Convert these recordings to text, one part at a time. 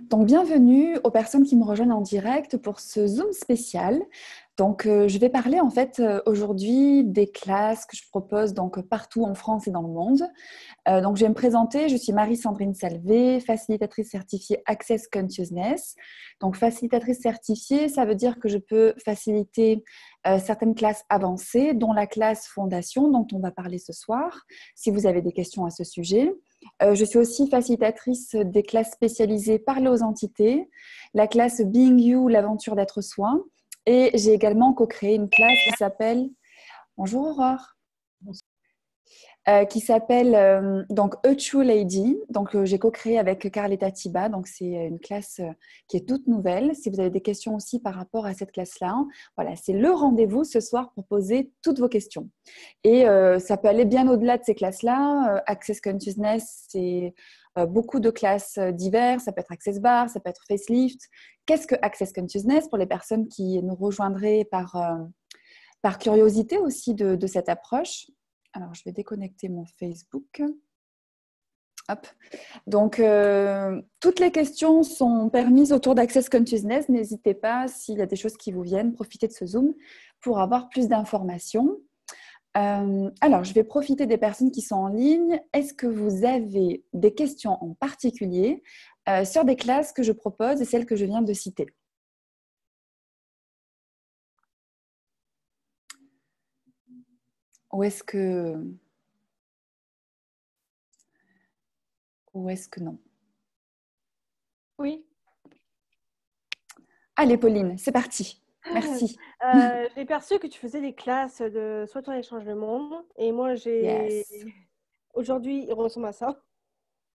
Donc, bienvenue aux personnes qui me rejoignent en direct pour ce Zoom spécial. Donc, je vais parler en fait aujourd'hui des classes que je propose donc partout en France et dans le monde. Donc, je vais me présenter. Je suis Marie-Sandrine Salvé, facilitatrice certifiée Access Consciousness. Donc, facilitatrice certifiée, ça veut dire que je peux faciliter certaines classes avancées, dont la classe fondation dont on va parler ce soir, si vous avez des questions à ce sujet. Je suis aussi facilitatrice des classes spécialisées Parler aux entités, la classe Being You, l'aventure d'être soi. Et j'ai également co-créé une classe qui s'appelle… Bonjour Aurore. Qui s'appelle donc A True Lady. Donc, j'ai co-créé avec Carletta Tiba. Donc, c'est une classe qui est toute nouvelle. Si vous avez des questions aussi par rapport à cette classe-là, voilà, c'est le rendez-vous ce soir pour poser toutes vos questions. Et ça peut aller bien au-delà de ces classes-là. Access Consciousness, c'est beaucoup de classes diverses. Ça peut être Access Bar, ça peut être Facelift. Qu'est-ce que Access Consciousness pour les personnes qui nous rejoindraient par curiosité aussi de cette approche? Alors, je vais déconnecter mon Facebook. Hop. Donc, toutes les questions sont permises autour d'Access Consciousness. N'hésitez pas, s'il y a des choses qui vous viennent, profitez de ce Zoom pour avoir plus d'informations. Alors, je vais profiter des personnes qui sont en ligne. Est-ce que vous avez des questions en particulier sur des classes que je propose et celles que je viens de citer? Ou est-ce que non? Oui. Allez, Pauline, c'est parti. Merci. J'ai perçu que tu faisais des classes de Soit toi échange le monde. Et moi, Yes. aujourd'hui, il ressemble à ça.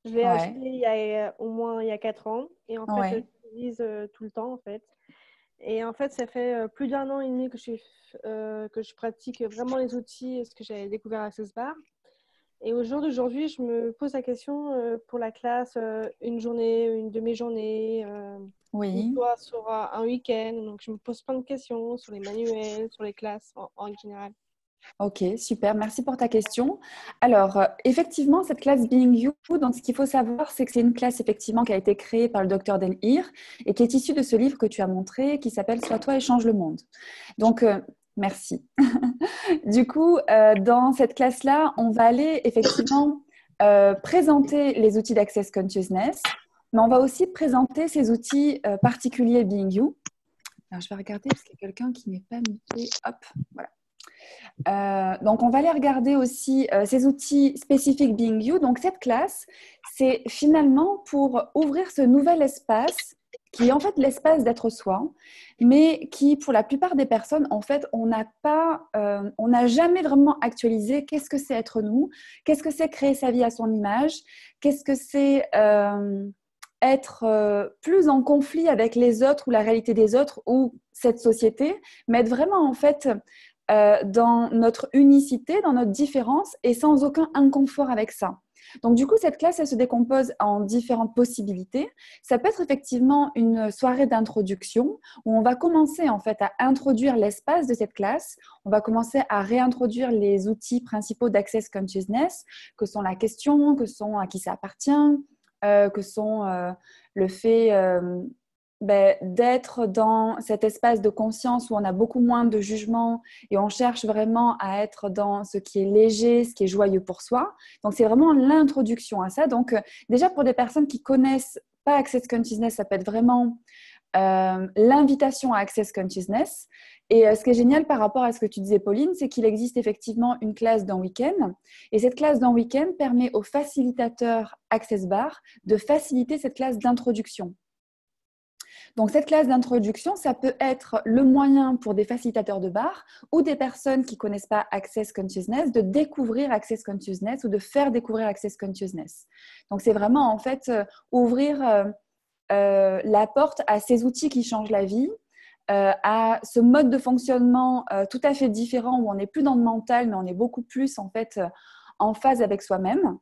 Je l'ai acheté Ouais. au moins il y a 4 ans. Et en fait, je Ouais. l'utilise tout le temps, en fait. Et en fait, ça fait plus d'un an et demi que je pratique vraiment les outils, ce que j'ai découvert à Access Bar. Et au jour d'aujourd'hui, je me pose la question pour la classe, une journée, une demi-journée, ou Oui. soit sur un week-end. Donc, je me pose plein de questions sur les manuels, sur les classes en général. Ok, super. Merci pour ta question. Alors, effectivement, cette classe Being You, donc ce qu'il faut savoir, c'est que c'est une classe effectivement qui a été créée par le docteur Den Heer et qui est issue de ce livre que tu as montré, qui s'appelle Sois toi et change le monde. Donc, merci. Du coup, dans cette classe-là, on va aller effectivement présenter les outils d'Access Consciousness, mais on va aussi présenter ces outils particuliers Being You. Alors, je vais regarder parce qu'il y a quelqu'un qui n'est pas muté. Hop, voilà. Donc, on va aller regarder aussi ces outils spécifiques Being You. Donc, cette classe, c'est finalement pour ouvrir ce nouvel espace qui est en fait l'espace d'être soi, mais qui, pour la plupart des personnes, en fait, on n'a jamais vraiment actualisé qu'est-ce que c'est être nous, qu'est-ce que c'est créer sa vie à son image, qu'est-ce que c'est être plus en conflit avec les autres ou la réalité des autres ou cette société, mais être vraiment en fait dans notre unicité, dans notre différence et sans aucun inconfort avec ça. Donc du coup, cette classe, elle se décompose en différentes possibilités. Ça peut être effectivement une soirée d'introduction où on va commencer en fait à introduire l'espace de cette classe. On va commencer à réintroduire les outils principaux d'Access Consciousness, que sont la question, que sont à qui ça appartient, que sont le fait d'être dans cet espace de conscience où on a beaucoup moins de jugement et on cherche vraiment à être dans ce qui est léger, ce qui est joyeux pour soi. Donc, c'est vraiment l'introduction à ça. Donc, déjà, pour des personnes qui connaissent pas Access Consciousness, ça peut être vraiment l'invitation à Access Consciousness. Et ce qui est génial par rapport à ce que tu disais, Pauline, c'est qu'il existe effectivement une classe d'un week-end. Et cette classe d'un week-end permet aux facilitateurs Access Bar de faciliter cette classe d'introduction. Donc, cette classe d'introduction, ça peut être le moyen pour des facilitateurs de bar ou des personnes qui ne connaissent pas Access Consciousness de découvrir Access Consciousness ou de faire découvrir Access Consciousness. Donc, c'est vraiment en fait ouvrir la porte à ces outils qui changent la vie, à ce mode de fonctionnement tout à fait différent où on n'est plus dans le mental, mais on est beaucoup plus en fait en phase avec soi-même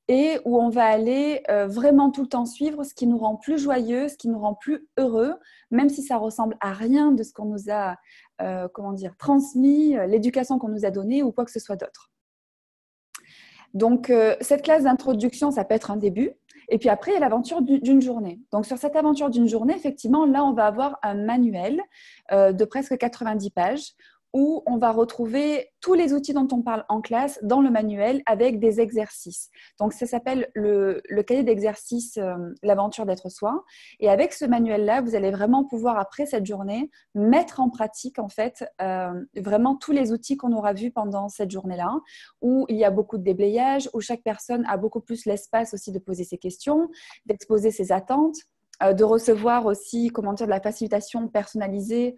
et où on va aller vraiment tout le temps suivre ce qui nous rend plus joyeux, ce qui nous rend plus heureux, même si ça ressemble à rien de ce qu'on nous a transmis, l'éducation qu'on nous a donnée ou quoi que ce soit d'autre. Donc, cette classe d'introduction, ça peut être un début. Et puis après, il y a l'aventure d'une journée. Donc, sur cette aventure d'une journée, effectivement, là, on va avoir un manuel de presque 90 pages où on va retrouver tous les outils dont on parle en classe dans le manuel avec des exercices. Donc, ça s'appelle le cahier d'exercices l'aventure d'être soi. Et avec ce manuel-là, vous allez vraiment pouvoir, après cette journée, mettre en pratique, en fait, vraiment tous les outils qu'on aura vus pendant cette journée-là, où il y a beaucoup de déblayage, où chaque personne a beaucoup plus l'espace aussi de poser ses questions, d'exposer ses attentes, de recevoir aussi, comment dire, de la facilitation personnalisée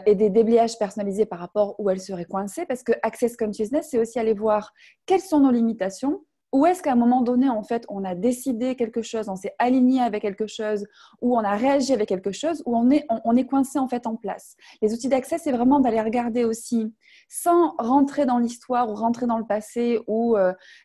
et des déblayages personnalisés par rapport où elle serait coincée, parce que Access Consciousness, c'est aussi aller voir quelles sont nos limitations, où est-ce qu'à un moment donné, en fait, on a décidé quelque chose, on s'est aligné avec quelque chose, ou on a réagi avec quelque chose, où on est coincé en fait en place. Les outils d'accès, c'est vraiment d'aller regarder aussi, sans rentrer dans l'histoire ou rentrer dans le passé, ou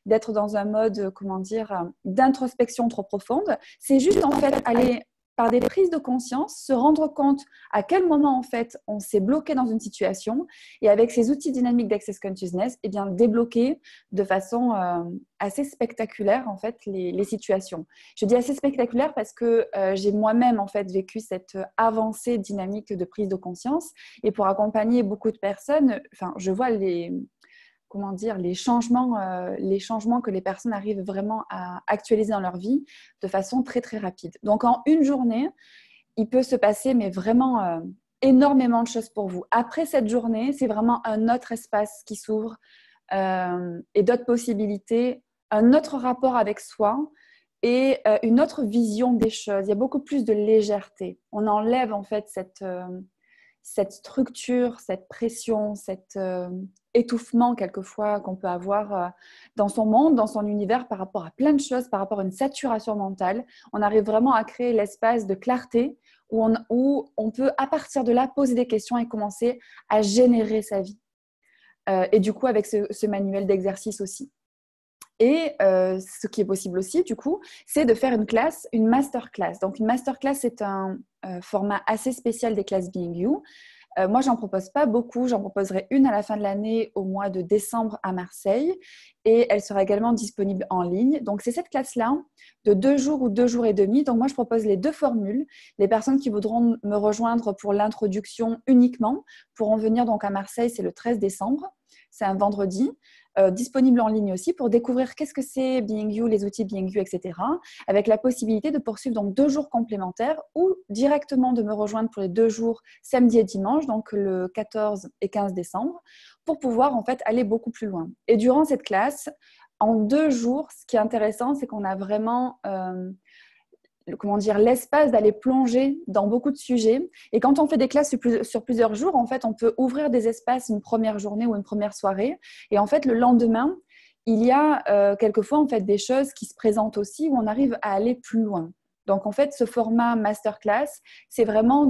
d'être dans un mode, comment dire, d'introspection trop profonde. C'est juste en fait aller par des prises de conscience, se rendre compte à quel moment en fait on s'est bloqué dans une situation et avec ces outils dynamiques d'Access Consciousness, eh bien débloquer de façon assez spectaculaire en fait les situations. Je dis assez spectaculaire parce que j'ai moi-même en fait vécu cette avancée dynamique de prise de conscience et pour accompagner beaucoup de personnes, enfin je vois comment dire, les changements que les personnes arrivent vraiment à actualiser dans leur vie de façon très, très rapide. Donc, en une journée, il peut se passer, mais vraiment énormément de choses pour vous. Après cette journée, c'est vraiment un autre espace qui s'ouvre et d'autres possibilités, un autre rapport avec soi et une autre vision des choses. Il y a beaucoup plus de légèreté. On enlève en fait cette structure, cette pression, cet étouffement quelquefois qu'on peut avoir dans son monde, dans son univers par rapport à plein de choses, par rapport à une saturation mentale. On arrive vraiment à créer l'espace de clarté où on peut à partir de là poser des questions et commencer à générer sa vie. Et du coup avec ce manuel d'exercice aussi. Et ce qui est possible aussi, du coup, c'est de faire une masterclass. Donc, une masterclass, c'est un format assez spécial des classes Being You. Moi, j'en propose pas beaucoup. J'en proposerai une à la fin de l'année, au mois de décembre à Marseille. Et elle sera également disponible en ligne. Donc, c'est cette classe-là de 2 jours ou 2 jours et demi. Donc, moi, je propose les 2 formules. Les personnes qui voudront me rejoindre pour l'introduction uniquement pourront venir donc à Marseille, c'est le 13 décembre. C'est un vendredi. Disponible en ligne aussi pour découvrir qu'est-ce que c'est Being You, les outils Being You, etc. Avec la possibilité de poursuivre donc 2 jours complémentaires ou directement de me rejoindre pour les 2 jours samedi et dimanche, donc le 14 et 15 décembre, pour pouvoir en fait aller beaucoup plus loin. Et durant cette classe, en 2 jours, ce qui est intéressant, c'est qu'on a vraiment comment dire, l'espace d'aller plonger dans beaucoup de sujets. Et quand on fait des classes sur plusieurs jours, en fait, on peut ouvrir des espaces une première journée ou une première soirée. Et en fait, le lendemain, il y a quelquefois en fait, des choses qui se présentent aussi où on arrive à aller plus loin. Donc, en fait, ce format masterclass, c'est vraiment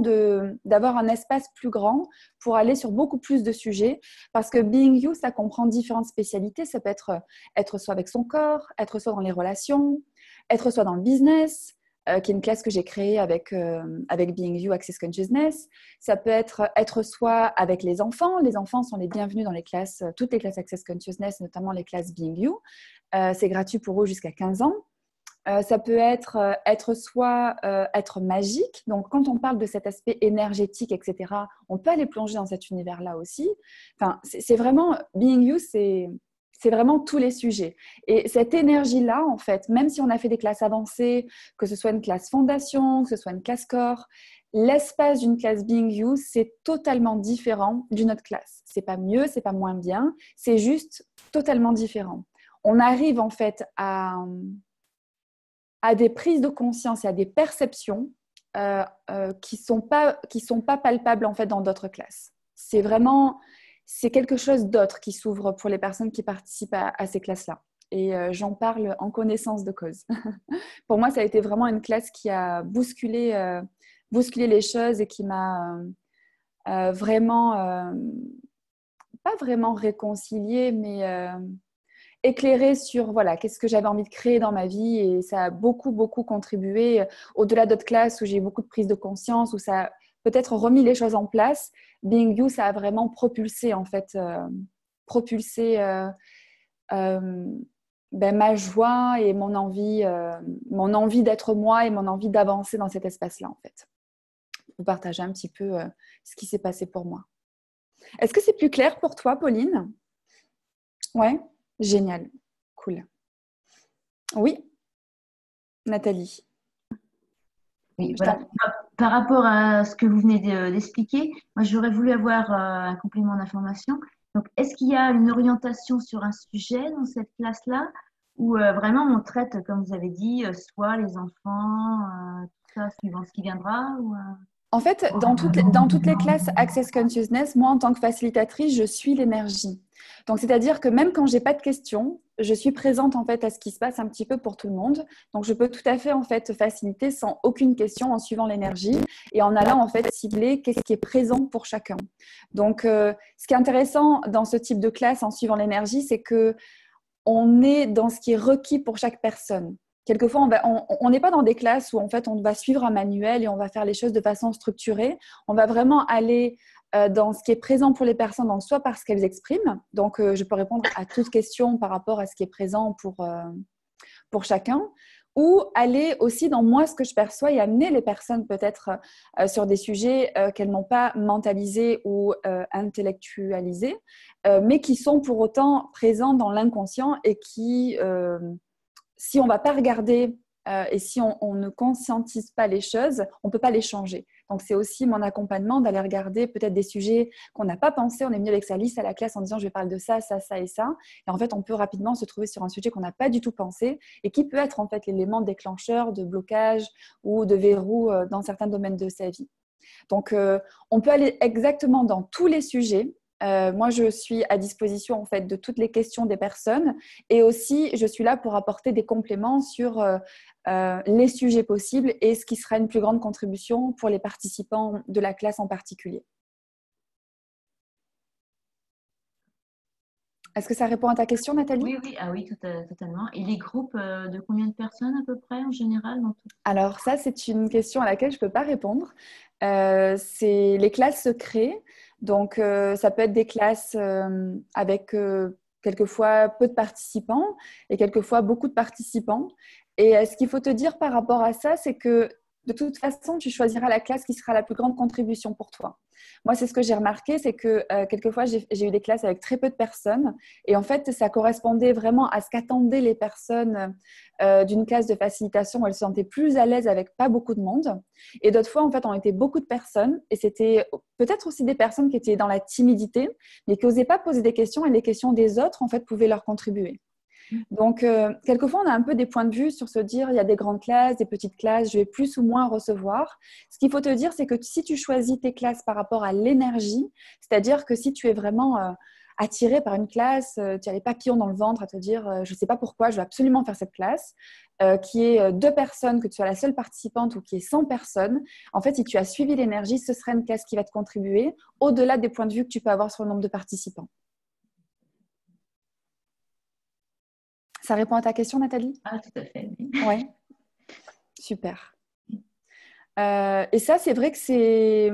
d'avoir un espace plus grand pour aller sur beaucoup plus de sujets. Parce que Being You, ça comprend différentes spécialités. Ça peut être soit avec son corps, être soit dans les relations, être soit dans le business, qui est une classe que j'ai créée avec Being You Access Consciousness. Ça peut être soit avec les enfants. Les enfants sont les bienvenus dans les classes, toutes les classes Access Consciousness, notamment les classes Being You. C'est gratuit pour eux jusqu'à 15 ans. Ça peut être soit être magique. Donc, quand on parle de cet aspect énergétique, etc., on peut aller plonger dans cet univers-là aussi. Enfin, c'est vraiment, Being You, c'est vraiment tous les sujets. Et cette énergie-là, en fait, même si on a fait des classes avancées, que ce soit une classe fondation, que ce soit une classe corps, l'espace d'une classe Being You, c'est totalement différent d'une autre classe. C'est pas mieux, c'est pas moins bien, c'est juste totalement différent. On arrive en fait à des prises de conscience et à des perceptions qui sont pas palpables en fait dans d'autres classes. C'est quelque chose d'autre qui s'ouvre pour les personnes qui participent à ces classes-là. Et j'en parle en connaissance de cause. Pour moi, ça a été vraiment une classe qui a bousculé les choses et qui m'a vraiment, pas vraiment réconciliée, mais éclairée sur voilà, qu'est-ce que j'avais envie de créer dans ma vie. Et ça a beaucoup, beaucoup contribué. Au-delà d'autres classes où j'ai eu beaucoup de prise de conscience, où ça a peut-être remis les choses en place, Being You, ça a vraiment propulsé, en fait, ma joie et mon envie d'être moi et mon envie d'avancer dans cet espace-là, en fait. Pour partager un petit peu ce qui s'est passé pour moi. Est-ce que c'est plus clair pour toi, Pauline? Ouais, génial, cool. Oui, Nathalie. Oui, voilà. Par rapport à ce que vous venez d'expliquer, moi j'aurais voulu avoir un complément d'information. Donc, est-ce qu'il y a une orientation sur un sujet dans cette classe-là ou vraiment on traite, comme vous avez dit, soit les enfants, tout ça, suivant ce qui viendra En fait, dans toutes les classes Access Consciousness, moi, en tant que facilitatrice, je suis l'énergie. Donc, c'est-à-dire que même quand je n'ai pas de questions, je suis présente en fait à ce qui se passe un petit peu pour tout le monde. Donc, je peux tout à fait en fait faciliter sans aucune question en suivant l'énergie et en allant en fait cibler qu'est-ce qui est présent pour chacun. Donc, ce qui est intéressant dans ce type de classe en suivant l'énergie, c'est que on est dans ce qui est requis pour chaque personne. Quelquefois, on n'est pas dans des classes où en fait on va suivre un manuel et on va faire les choses de façon structurée. On va vraiment aller dans ce qui est présent pour les personnes, donc soit parce qu'elles expriment. Donc, je peux répondre à toute question par rapport à ce qui est présent pour chacun. Ou aller aussi dans moi ce que je perçois et amener les personnes peut-être sur des sujets qu'elles n'ont pas mentalisés ou intellectualisés, mais qui sont pour autant présents dans l'inconscient et qui, si on ne va pas regarder et si on ne conscientise pas les choses, on ne peut pas les changer. Donc, c'est aussi mon accompagnement d'aller regarder peut-être des sujets qu'on n'a pas pensé. On est venu avec sa liste à la classe en disant « je vais parler de ça, ça, ça et ça ». Et en fait, on peut rapidement se trouver sur un sujet qu'on n'a pas du tout pensé et qui peut être en fait l'élément déclencheur de blocage ou de verrou dans certains domaines de sa vie. Donc, on peut aller exactement dans tous les sujets. Moi, je suis à disposition en fait de toutes les questions des personnes et aussi je suis là pour apporter des compléments sur les sujets possibles et ce qui sera une plus grande contribution pour les participants de la classe en particulier. Est-ce que ça répond à ta question, Nathalie? Oui, ah oui, totalement. Et les groupes de combien de personnes à peu près en général Alors ça, c'est une question à laquelle je ne peux pas répondre. Les classes se créent. Donc, ça peut être des classes avec quelquefois peu de participants et quelquefois beaucoup de participants. Et ce qu'il faut te dire par rapport à ça, c'est que de toute façon, tu choisiras la classe qui sera la plus grande contribution pour toi. Moi, c'est ce que j'ai remarqué, c'est que quelquefois, j'ai eu des classes avec très peu de personnes. Et en fait, ça correspondait vraiment à ce qu'attendaient les personnes d'une classe de facilitation où elles se sentaient plus à l'aise avec pas beaucoup de monde. Et d'autres fois, en fait, on était beaucoup de personnes. Et c'était peut-être aussi des personnes qui étaient dans la timidité, mais qui n'osaient pas poser des questions. Et les questions des autres, en fait, pouvaient leur contribuer. Donc, quelquefois, on a un peu des points de vue sur se dire, il y a des grandes classes, des petites classes, je vais plus ou moins recevoir. Ce qu'il faut te dire, c'est que si tu choisis tes classes par rapport à l'énergie, c'est-à-dire que si tu es vraiment attiré par une classe, tu as les papillons dans le ventre à te dire, je ne sais pas pourquoi, je vais absolument faire cette classe, qui est 2 personnes, que tu sois la seule participante ou qui est 100 personnes, en fait, si tu as suivi l'énergie, ce sera une classe qui va te contribuer au-delà des points de vue que tu peux avoir sur le nombre de participants. Ça répond à ta question, Nathalie? Ah, tout à fait. Oui, super. Et ça, c'est vrai que c'est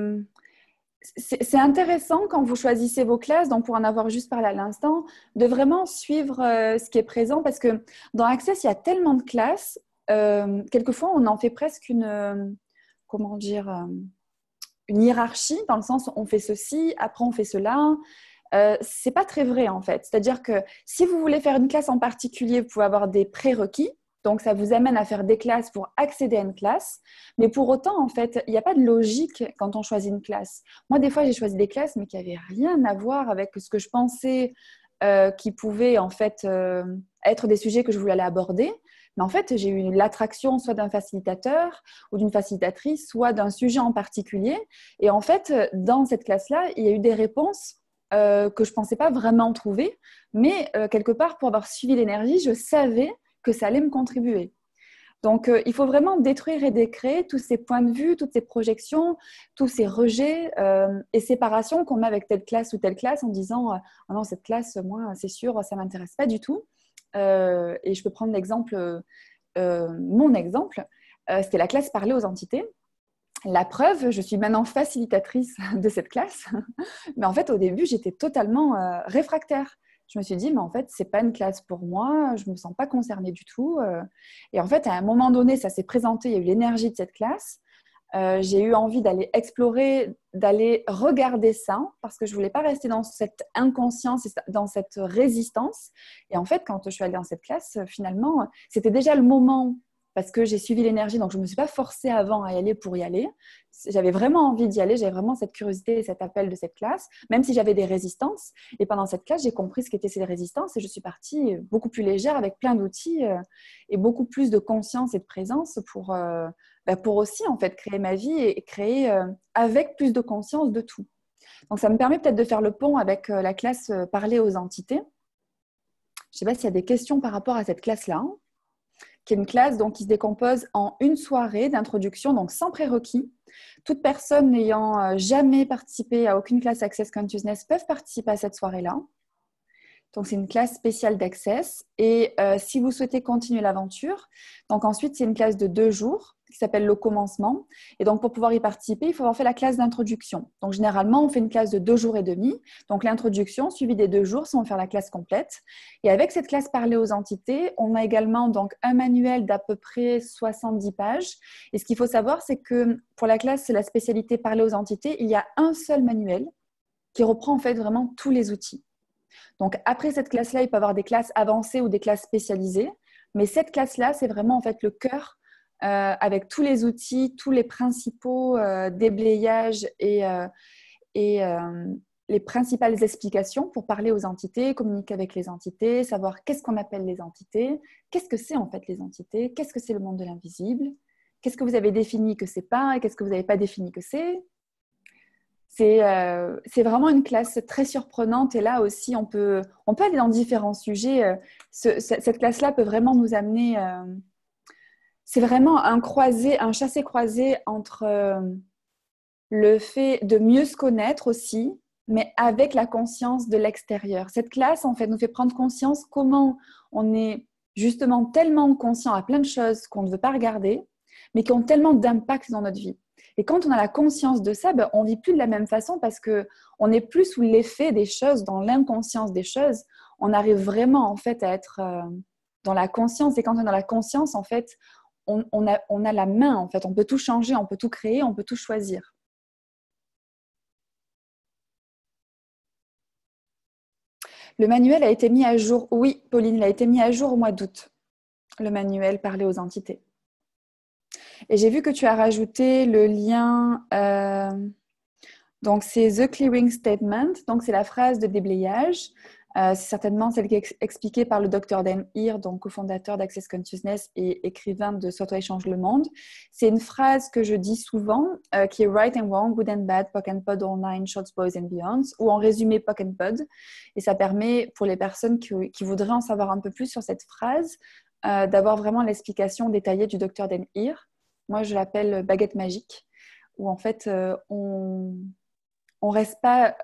intéressant quand vous choisissez vos classes, donc pour en avoir juste parlé à l'instant, de vraiment suivre ce qui est présent parce que dans Access, il y a tellement de classes. Quelquefois, on en fait presque une hiérarchie dans le sens où on fait ceci, après on fait cela. C'est pas très vrai en fait. C'est-à-dire que si vous voulez faire une classe en particulier, vous pouvez avoir des prérequis. Donc, ça vous amène à faire des classes pour accéder à une classe. Mais pour autant, en fait, il n'y a pas de logique quand on choisit une classe. Moi, des fois, j'ai choisi des classes, mais qui n'avaient rien à voir avec ce que je pensais qui pouvaient en fait être des sujets que je voulais aller aborder. Mais en fait, j'ai eu l'attraction soit d'un facilitateur ou d'une facilitatrice, soit d'un sujet en particulier. Et en fait, dans cette classe-là, il y a eu des réponses que je ne pensais pas vraiment trouver. Mais quelque part, pour avoir suivi l'énergie, je savais que ça allait me contribuer. Donc, il faut vraiment détruire et décréer tous ces points de vue, toutes ces projections, tous ces rejets et séparations qu'on met avec telle classe ou telle classe en disant « Ah non, cette classe, moi, c'est sûr, ça ne m'intéresse pas du tout. » Et je peux prendre l'exemple, mon exemple, c'était la classe Parler aux entités. La preuve, je suis maintenant facilitatrice de cette classe. Mais en fait, au début, j'étais totalement réfractaire. je me suis dit, mais en fait, ce n'est pas une classe pour moi, je ne me sens pas concernée du tout. Et en fait, à un moment donné, ça s'est présenté, il y a eu l'énergie de cette classe. J'ai eu envie d'aller explorer, d'aller regarder ça, parce que je ne voulais pas rester dans cette inconscience, dans cette résistance. Et en fait, quand je suis allée dans cette classe, finalement, c'était déjà le moment, parce que j'ai suivi l'énergie, donc je ne me suis pas forcée avant à y aller pour y aller. J'avais vraiment envie d'y aller, j'avais vraiment cette curiosité et cet appel de cette classe, même si j'avais des résistances. Et pendant cette classe, j'ai compris ce qu'étaient ces résistances et je suis partie beaucoup plus légère avec plein d'outils et beaucoup plus de conscience et de présence pour aussi en fait créer ma vie et créer avec plus de conscience de tout. Donc ça me permet peut-être de faire le pont avec la classe Parler aux entités. Je ne sais pas s'il y a des questions par rapport à cette classe-là, qui est une classe donc, qui se décompose en une soirée d'introduction, donc sans prérequis. Toute personne n'ayant jamais participé à aucune classe Access Consciousness peuvent participer à cette soirée-là. Donc, c'est une classe spéciale d'Access. Et si vous souhaitez continuer l'aventure, donc ensuite, c'est une classe de 2 jours qui s'appelle le commencement. Et donc, pour pouvoir y participer, il faut avoir fait la classe d'introduction. Donc, généralement, on fait une classe de 2 jours et demi. Donc, l'introduction suivie des 2 jours sans faire la classe complète. Et avec cette classe Parler aux entités, on a également donc, un manuel d'à peu près 70 pages. Et ce qu'il faut savoir, c'est que pour la classe, c'est la spécialité Parler aux entités, il y a un seul manuel qui reprend en fait vraiment tous les outils. Donc, après cette classe-là, il peut y avoir des classes avancées ou des classes spécialisées. Mais cette classe-là, c'est vraiment en fait le cœur avec tous les outils, tous les principaux déblayages et les principales explications pour parler aux entités, communiquer avec les entités, savoir qu'est-ce qu'on appelle les entités, qu'est-ce que c'est en fait les entités, qu'est-ce que c'est le monde de l'invisible, qu'est-ce que vous avez défini que c'est pas et qu'est-ce que vous n'avez pas défini que c'est. C'est vraiment une classe très surprenante et là aussi, on peut aller dans différents sujets. Cette classe-là peut vraiment nous amener… c'est vraiment un chassé-croisé entre le fait de mieux se connaître aussi, mais avec la conscience de l'extérieur. Cette classe, en fait, nous fait prendre conscience comment on est justement tellement conscient à plein de choses qu'on ne veut pas regarder, mais qui ont tellement d'impact dans notre vie. Et quand on a la conscience de ça, on ne vit plus de la même façon parce qu'on n'est plus sous l'effet des choses, dans l'inconscience des choses. On arrive vraiment en fait à être dans la conscience. Et quand on est dans la conscience, en fait, on a la main. En fait, on peut tout changer, on peut tout créer, on peut tout choisir. Le manuel a été mis à jour. Oui, Pauline, il a été mis à jour au mois d'août. Le manuel Parler aux entités. Et j'ai vu que tu as rajouté le lien, donc c'est The Clearing Statement, donc c'est la phrase de déblayage. C'est certainement celle qui est expliquée par le Dr. Dan Heer, donc cofondateur d'Access Consciousness et écrivain de Sois toi et change le monde. C'est une phrase que je dis souvent, qui est Right and Wrong, Good and Bad, POC and POD, All Nine, Shorts, Boys and Beyonds, ou en résumé POC and POD. Et ça permet pour les personnes qui voudraient en savoir un peu plus sur cette phrase, d'avoir vraiment l'explication détaillée du Dr. Dan Heer. Moi, je l'appelle baguette magique, où en fait, on ne reste pas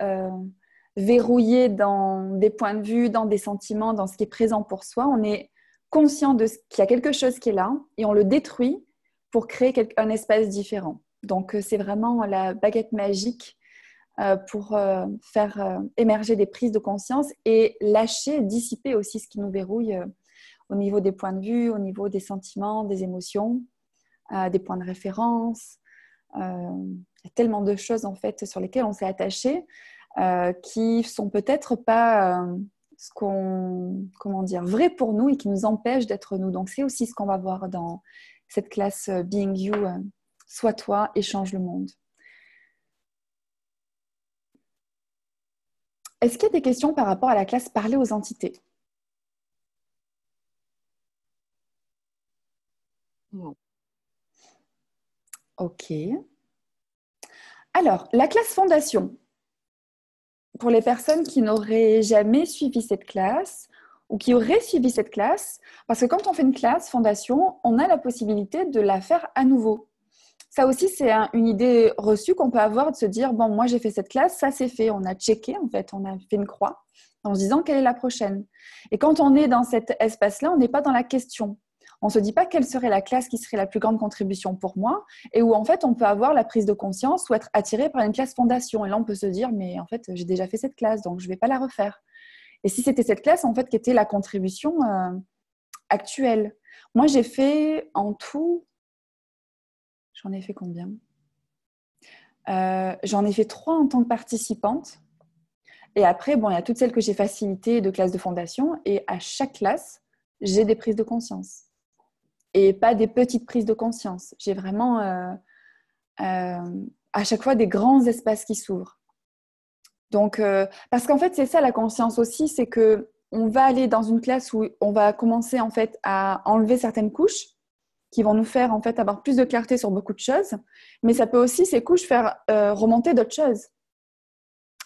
verrouillé dans des points de vue, dans des sentiments, dans ce qui est présent pour soi. On est conscient qu'il y a quelque chose qui est là et on le détruit pour créer un espace différent. Donc, c'est vraiment la baguette magique pour faire émerger des prises de conscience et lâcher, dissiper aussi ce qui nous verrouille au niveau des points de vue, au niveau des sentiments, des émotions. Des points de référence. Il y a tellement de choses en fait sur lesquelles on s'est attaché qui sont peut-être pas vrai pour nous et qui nous empêchent d'être nous. Donc c'est aussi ce qu'on va voir dans cette classe Being You, Sois toi et change le monde. Est-ce qu'il y a des questions par rapport à la classe Parler aux entités? Non. Ok. Alors, la classe fondation. Pour les personnes qui n'auraient jamais suivi cette classe ou qui auraient suivi cette classe, parce que quand on fait une classe fondation, on a la possibilité de la faire à nouveau. Ça aussi, c'est une idée reçue qu'on peut avoir de se dire, bon, moi j'ai fait cette classe, ça c'est fait, on a checké en fait, on a fait une croix en se disant quelle est la prochaine. Et quand on est dans cet espace-là, on n'est pas dans la question. On ne se dit pas quelle serait la classe qui serait la plus grande contribution pour moi et où en fait on peut avoir la prise de conscience ou être attiré par une classe fondation. Et là on peut se dire mais en fait j'ai déjà fait cette classe donc je ne vais pas la refaire. Et si c'était cette classe, en fait, qui était la contribution actuelle. Moi, j'ai fait en tout... J'en ai fait combien ? J'en ai fait 3 en tant que participante. Et après, bon, il y a toutes celles que j'ai facilitées de classe de fondation. Et à chaque classe, j'ai des prises de conscience. Et pas des petites prises de conscience. J'ai vraiment, à chaque fois, des grands espaces qui s'ouvrent. Donc, parce qu'en fait, c'est ça la conscience aussi, c'est qu'on va aller dans une classe où on va commencer en fait à enlever certaines couches qui vont nous faire en fait avoir plus de clarté sur beaucoup de choses. Mais ça peut aussi, ces couches, faire remonter d'autres choses.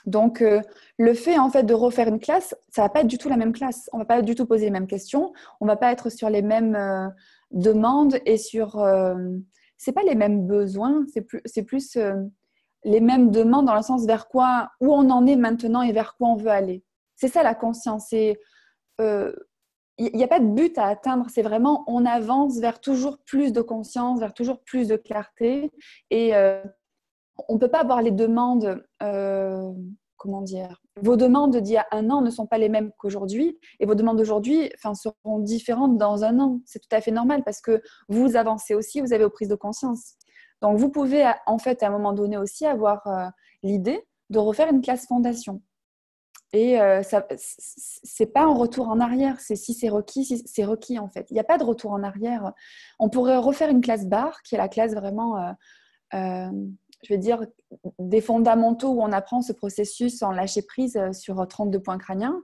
Donc, le fait en fait de refaire une classe, ça va pas être du tout la même classe. On va pas du tout poser les mêmes questions. On va pas être sur les mêmes demandes et sur. C'est pas les mêmes besoins. C'est plus les mêmes demandes dans le sens vers quoi, où on en est maintenant et vers quoi on veut aller. C'est ça la conscience. Il n'y a pas de but à atteindre. C'est vraiment on avance vers toujours plus de conscience, vers toujours plus de clarté et on ne peut pas avoir les demandes, comment dire, vos demandes d'il y a un an ne sont pas les mêmes qu'aujourd'hui et vos demandes d'aujourd'hui seront différentes dans un an. C'est tout à fait normal parce que vous avancez aussi, vous avez aux prises de conscience. Donc, vous pouvez en fait à un moment donné aussi avoir l'idée de refaire une classe fondation. Et c'est pas un retour en arrière, c'est si c'est requis, si c'est requis en fait. Il n'y a pas de retour en arrière. On pourrait refaire une classe barre qui est la classe vraiment... je vais dire, des fondamentaux où on apprend ce processus en lâcher prise sur 32 points crâniens,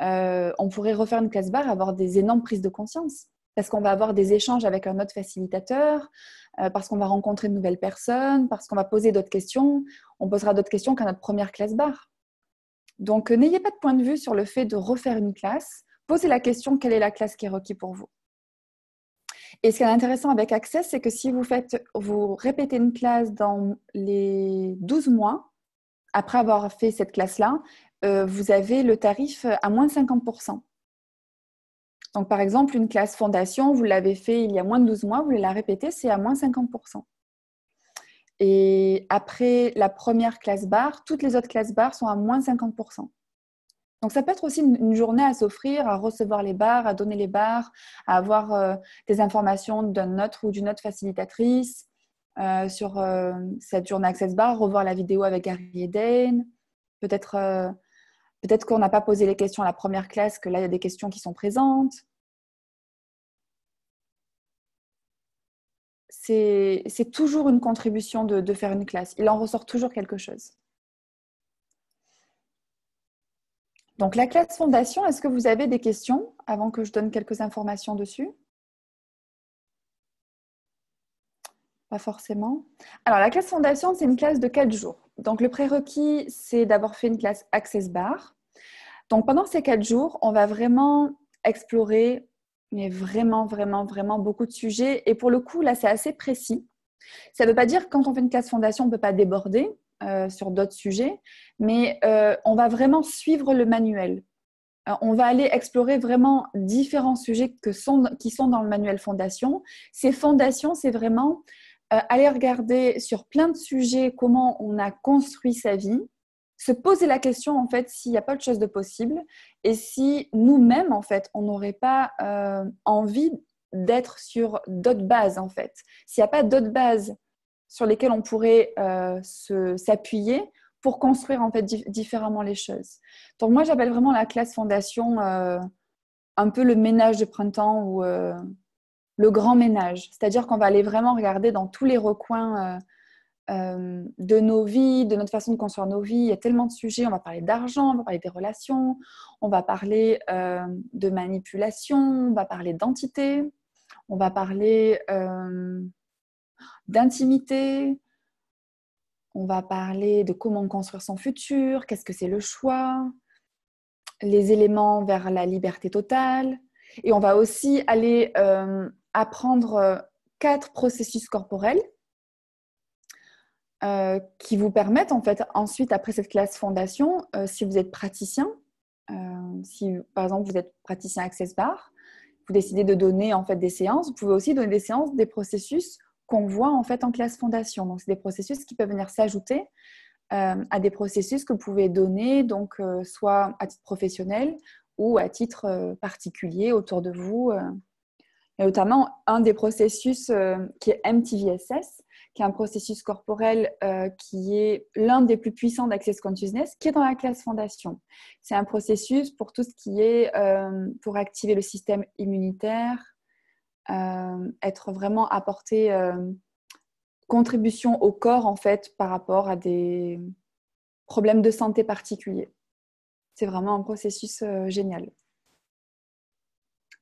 on pourrait refaire une classe barre et avoir des énormes prises de conscience. Parce qu'on va avoir des échanges avec un autre facilitateur, parce qu'on va rencontrer de nouvelles personnes, parce qu'on va poser d'autres questions. On posera d'autres questions qu'à notre première classe barre. Donc, n'ayez pas de point de vue sur le fait de refaire une classe. Posez la question, quelle est la classe qui est requise pour vous ? Et ce qui est intéressant avec Access, c'est que si vous répétez une classe dans les 12 mois, après avoir fait cette classe-là, vous avez le tarif à moins 50%. Donc, par exemple, une classe fondation, vous l'avez fait il y a moins de 12 mois, vous voulez la répéter, c'est à moins 50%. Et après la première classe barre, toutes les autres classes barres sont à moins 50%. Donc, ça peut être aussi une journée à s'offrir, à recevoir les barres, à donner les barres, à avoir des informations d'un autre ou d'une autre facilitatrice sur cette journée Access Bar, revoir la vidéo avec Gary et Dane. Peut-être qu'on n'a pas posé les questions à la première classe, que là, il y a des questions qui sont présentes. C'est toujours une contribution de faire une classe. Il en ressort toujours quelque chose. Donc, la classe fondation, est-ce que vous avez des questions avant que je donne quelques informations dessus ? Pas forcément. Alors, la classe fondation, c'est une classe de 4 jours. Donc, le prérequis, c'est d'avoir fait une classe Access Bar. Donc, pendant ces 4 jours, on va vraiment explorer, mais vraiment, vraiment, vraiment beaucoup de sujets. Et pour le coup, là, c'est assez précis. Ça ne veut pas dire que quand on fait une classe fondation, on ne peut pas déborder sur d'autres sujets, mais on va vraiment suivre le manuel. On va aller explorer vraiment différents sujets qui sont dans le manuel fondation. Ces fondations, c'est vraiment aller regarder sur plein de sujets comment on a construit sa vie, se poser la question en fait s'il n'y a pas autre chose de possible et si nous-mêmes en fait on n'aurait pas envie d'être sur d'autres bases en fait. S'il n'y a pas d'autres bases sur lesquelles on pourrait s'appuyer pour construire en fait différemment les choses. Donc moi j'appelle vraiment la classe fondation un peu le ménage de printemps ou le grand ménage. C'est-à-dire qu'on va aller vraiment regarder dans tous les recoins de nos vies, de notre façon de construire nos vies. Il y a tellement de sujets. On va parler d'argent, on va parler des relations, on va parler de manipulation, on va parler d'identité, on va parler d'intimité, on va parler de comment construire son futur, qu'est-ce que c'est le choix, les éléments vers la liberté totale. Et on va aussi aller apprendre 4 processus corporels qui vous permettent en fait ensuite, après cette classe fondation, si vous êtes praticien, si par exemple vous êtes praticien Access Bar, vous décidez de donner en fait des séances, vous pouvez aussi donner des séances, des processus qu'on voit en fait en classe fondation. Donc c'est des processus qui peuvent venir s'ajouter à des processus que vous pouvez donner, donc soit à titre professionnel ou à titre particulier autour de vous. Et notamment, un des processus qui est MTVSS, qui est un processus corporel qui est l'un des plus puissants d'Access Consciousness, qui est dans la classe fondation. C'est un processus pour tout ce qui est pour activer le système immunitaire, être vraiment apporter contribution au corps en fait par rapport à des problèmes de santé particuliers. C'est vraiment un processus génial.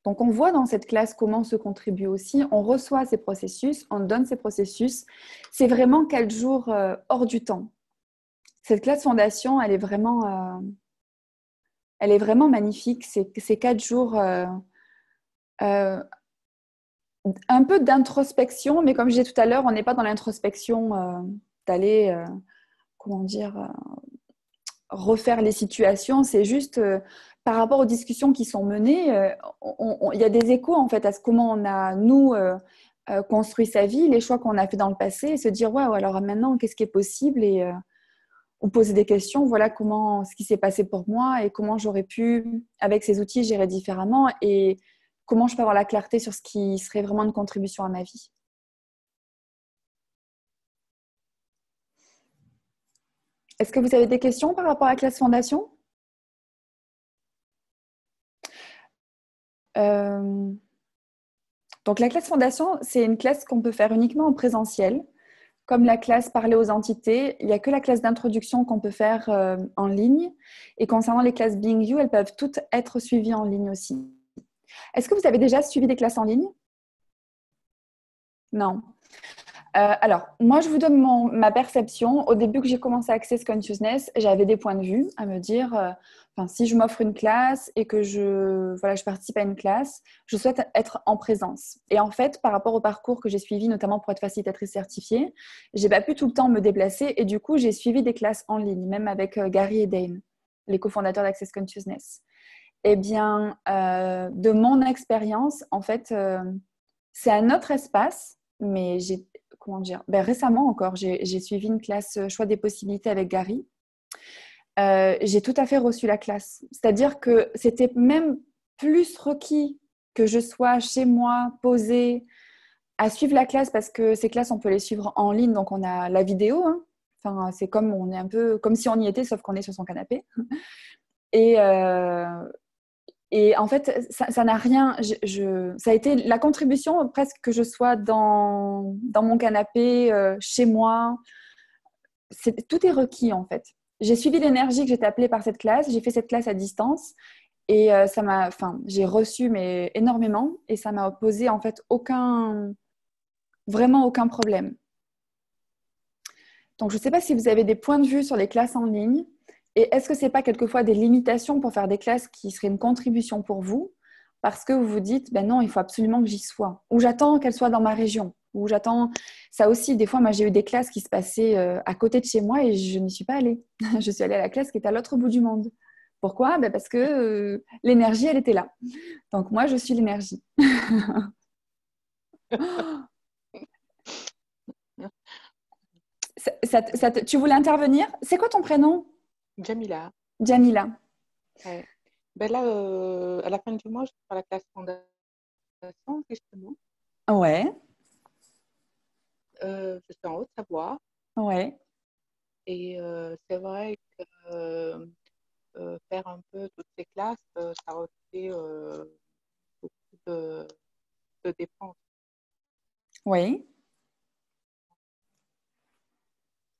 Donc, on voit dans cette classe comment se contribue aussi. On reçoit ces processus, on donne ces processus. C'est vraiment 4 jours hors du temps. Cette classe fondation, elle est vraiment magnifique. C'est 4 jours un peu d'introspection, mais comme je disais tout à l'heure, on n'est pas dans l'introspection d'aller, refaire les situations. C'est juste par rapport aux discussions qui sont menées, il y a des échos en fait à comment on a, nous, construit sa vie, les choix qu'on a fait dans le passé, et se dire, ouais, alors maintenant, qu'est-ce qui est possible et ou poser des questions, voilà ce qui s'est passé pour moi et comment j'aurais pu, avec ces outils, gérer différemment et comment je peux avoir la clarté sur ce qui serait vraiment une contribution à ma vie. Est-ce que vous avez des questions par rapport à la classe fondation ? Donc la classe fondation, c'est une classe qu'on peut faire uniquement en présentiel. Comme la classe parler aux entités, il n'y a que la classe d'introduction qu'on peut faire en ligne. Et concernant les classes Being You, elles peuvent toutes être suivies en ligne aussi. Est-ce que vous avez déjà suivi des classes en ligne ? Non. Alors, moi, je vous donne ma perception. Au début que j'ai commencé Access Consciousness, j'avais des points de vue à me dire, si je m'offre une classe et que je participe à une classe, je souhaite être en présence. Et en fait, par rapport au parcours que j'ai suivi, notamment pour être facilitatrice certifiée, j'ai pas pu tout le temps me déplacer et du coup, j'ai suivi des classes en ligne, même avec Gary et Dane, les cofondateurs d'Access Consciousness. Eh bien, de mon expérience, en fait, c'est un autre espace, mais récemment encore, j'ai suivi une classe choix des possibilités avec Gary. J'ai tout à fait reçu la classe. C'est-à-dire que c'était même plus requis que je sois chez moi, posée, à suivre la classe parce que ces classes, on peut les suivre en ligne, donc on a la vidéo. Hein. Enfin, c'est comme on est un peu comme si on y était, sauf qu'on est sur son canapé. Et en fait, ça n'a rien. Ça a été la contribution presque que je sois dans mon canapé, chez moi. Tout est requis en fait. J'ai suivi l'énergie que j'étais appelée par cette classe. J'ai fait cette classe à distance et j'ai reçu mais énormément et ça m'a posé en fait vraiment aucun problème. Donc je ne sais pas si vous avez des points de vue sur les classes en ligne. Et est-ce que ce n'est pas quelquefois des limitations pour faire des classes qui seraient une contribution pour vous parce que vous vous dites, ben non, il faut absolument que j'y sois. Ou j'attends qu'elle soit dans ma région. Ou j'attends... Ça aussi, des fois, moi, j'ai eu des classes qui se passaient à côté de chez moi et je n'y suis pas allée. Je suis allée à la classe qui est à l'autre bout du monde. Pourquoi ? Ben parce que l'énergie, elle était là. Donc moi, je suis l'énergie. Tu voulais intervenir ? C'est quoi ton prénom ? Jamila. Jamila. Ouais. Ben là, à la fin du mois, je prends la classe fondation, justement. Ouais. Je suis en Haute-Savoie. Ouais. Et c'est vrai que faire un peu toutes ces classes, ça refait beaucoup de dépenses. Oui.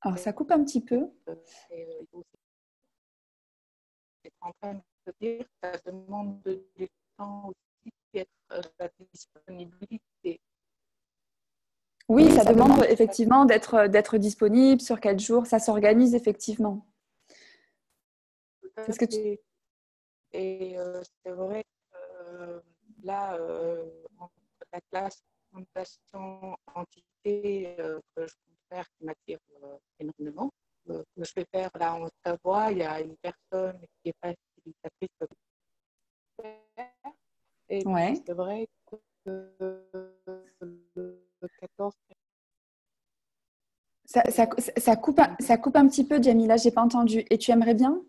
Alors, ça coupe un petit peu. C'est en train de se dire que ça demande du temps aussi, et la disponibilité. Oui, ça demande effectivement d'être disponible sur 4 jours. Ça s'organise effectivement. C'est ce que tu... Et c'est vrai que là, entre la classe présentation entité que je compte faire qui m'attire énormément, que je vais faire là en Savoie, il y a une personne qui est facilitatrice et ouais. c'est vrai que le 14... Ça coupe un petit peu, Jamila, j'ai pas entendu. Et tu aimerais bien?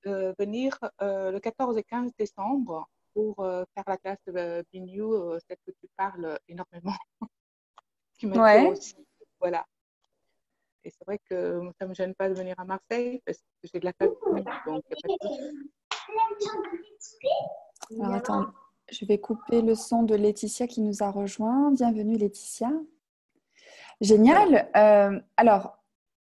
Venir le 14 et 15 décembre pour faire la classe de Binyu, celle que tu parles énormément, qui m'attire Ouais. aussi. Voilà. Et c'est vrai que ça ne me gêne pas de venir à Marseille parce que j'ai de la famille, donc il n'y a pas de souci. Alors attends, je vais couper le son de Laetitia qui nous a rejoint. Bienvenue Laetitia. Génial. Alors,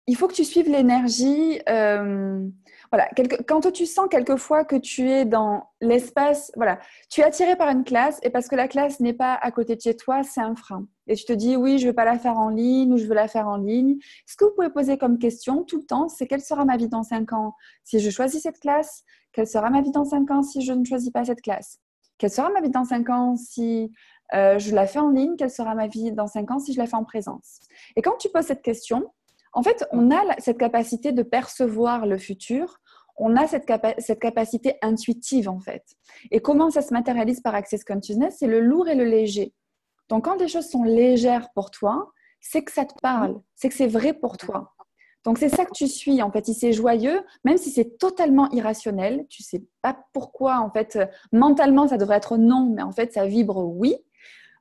il faut que tu suives l'énergie. Voilà. Quand tu sens quelquefois que tu es dans l'espace, voilà, tu es attiré par une classe et parce que la classe n'est pas à côté de chez toi, c'est un frein. Et tu te dis, oui, je ne veux pas la faire en ligne ou je veux la faire en ligne. Ce que vous pouvez poser comme question tout le temps, c'est quelle sera ma vie dans 5 ans si je choisis cette classe? Quelle sera ma vie dans 5 ans si je ne choisis pas cette classe? Quelle sera ma vie dans 5 ans si je la fais en ligne? Quelle sera ma vie dans 5 ans si je la fais en présence? Et quand tu poses cette question, en fait, on a cette capacité de percevoir le futur, on a cette capacité intuitive en fait. Et comment ça se matérialise par Access Consciousness? C'est le lourd et le léger. Donc, quand des choses sont légères pour toi, c'est que ça te parle, c'est que c'est vrai pour toi. Donc, c'est ça que tu suis. En fait, si c'est joyeux, même si c'est totalement irrationnel, tu ne sais pas pourquoi, en fait, mentalement, ça devrait être non, mais en fait, ça vibre oui.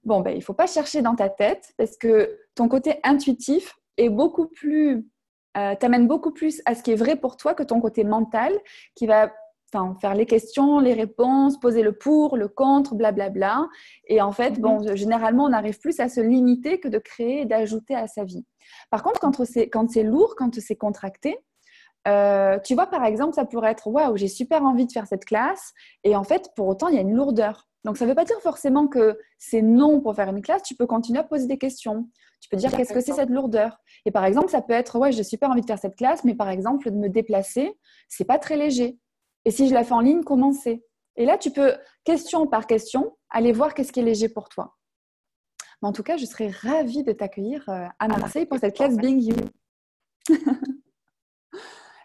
Bon, ben, il ne faut pas chercher dans ta tête parce que ton côté intuitif est beaucoup plus, t'amène beaucoup plus à ce qui est vrai pour toi que ton côté mental qui va faire les questions, les réponses, poser le pour, le contre, blablabla. Et en fait, bon, généralement, on arrive plus à se limiter que de créer et d'ajouter à sa vie. Par contre, quand c'est lourd, quand c'est contracté, tu vois, par exemple, ça pourrait être « Waouh, j'ai super envie de faire cette classe » et en fait, pour autant, il y a une lourdeur. Donc, ça ne veut pas dire forcément que c'est non pour faire une classe. Tu peux continuer à poser des questions. Tu peux dire « Qu'est-ce que c'est cette lourdeur ?» Et par exemple, ça peut être « Ouais, j'ai super envie de faire cette classe, mais par exemple, de me déplacer, c'est pas très léger. Et si je la fais en ligne, comment c'est ?» Et là, tu peux, question par question, aller voir qu'est-ce qui est léger pour toi. Mais en tout cas, je serais ravie de t'accueillir à Marseille pour cette classe Being You.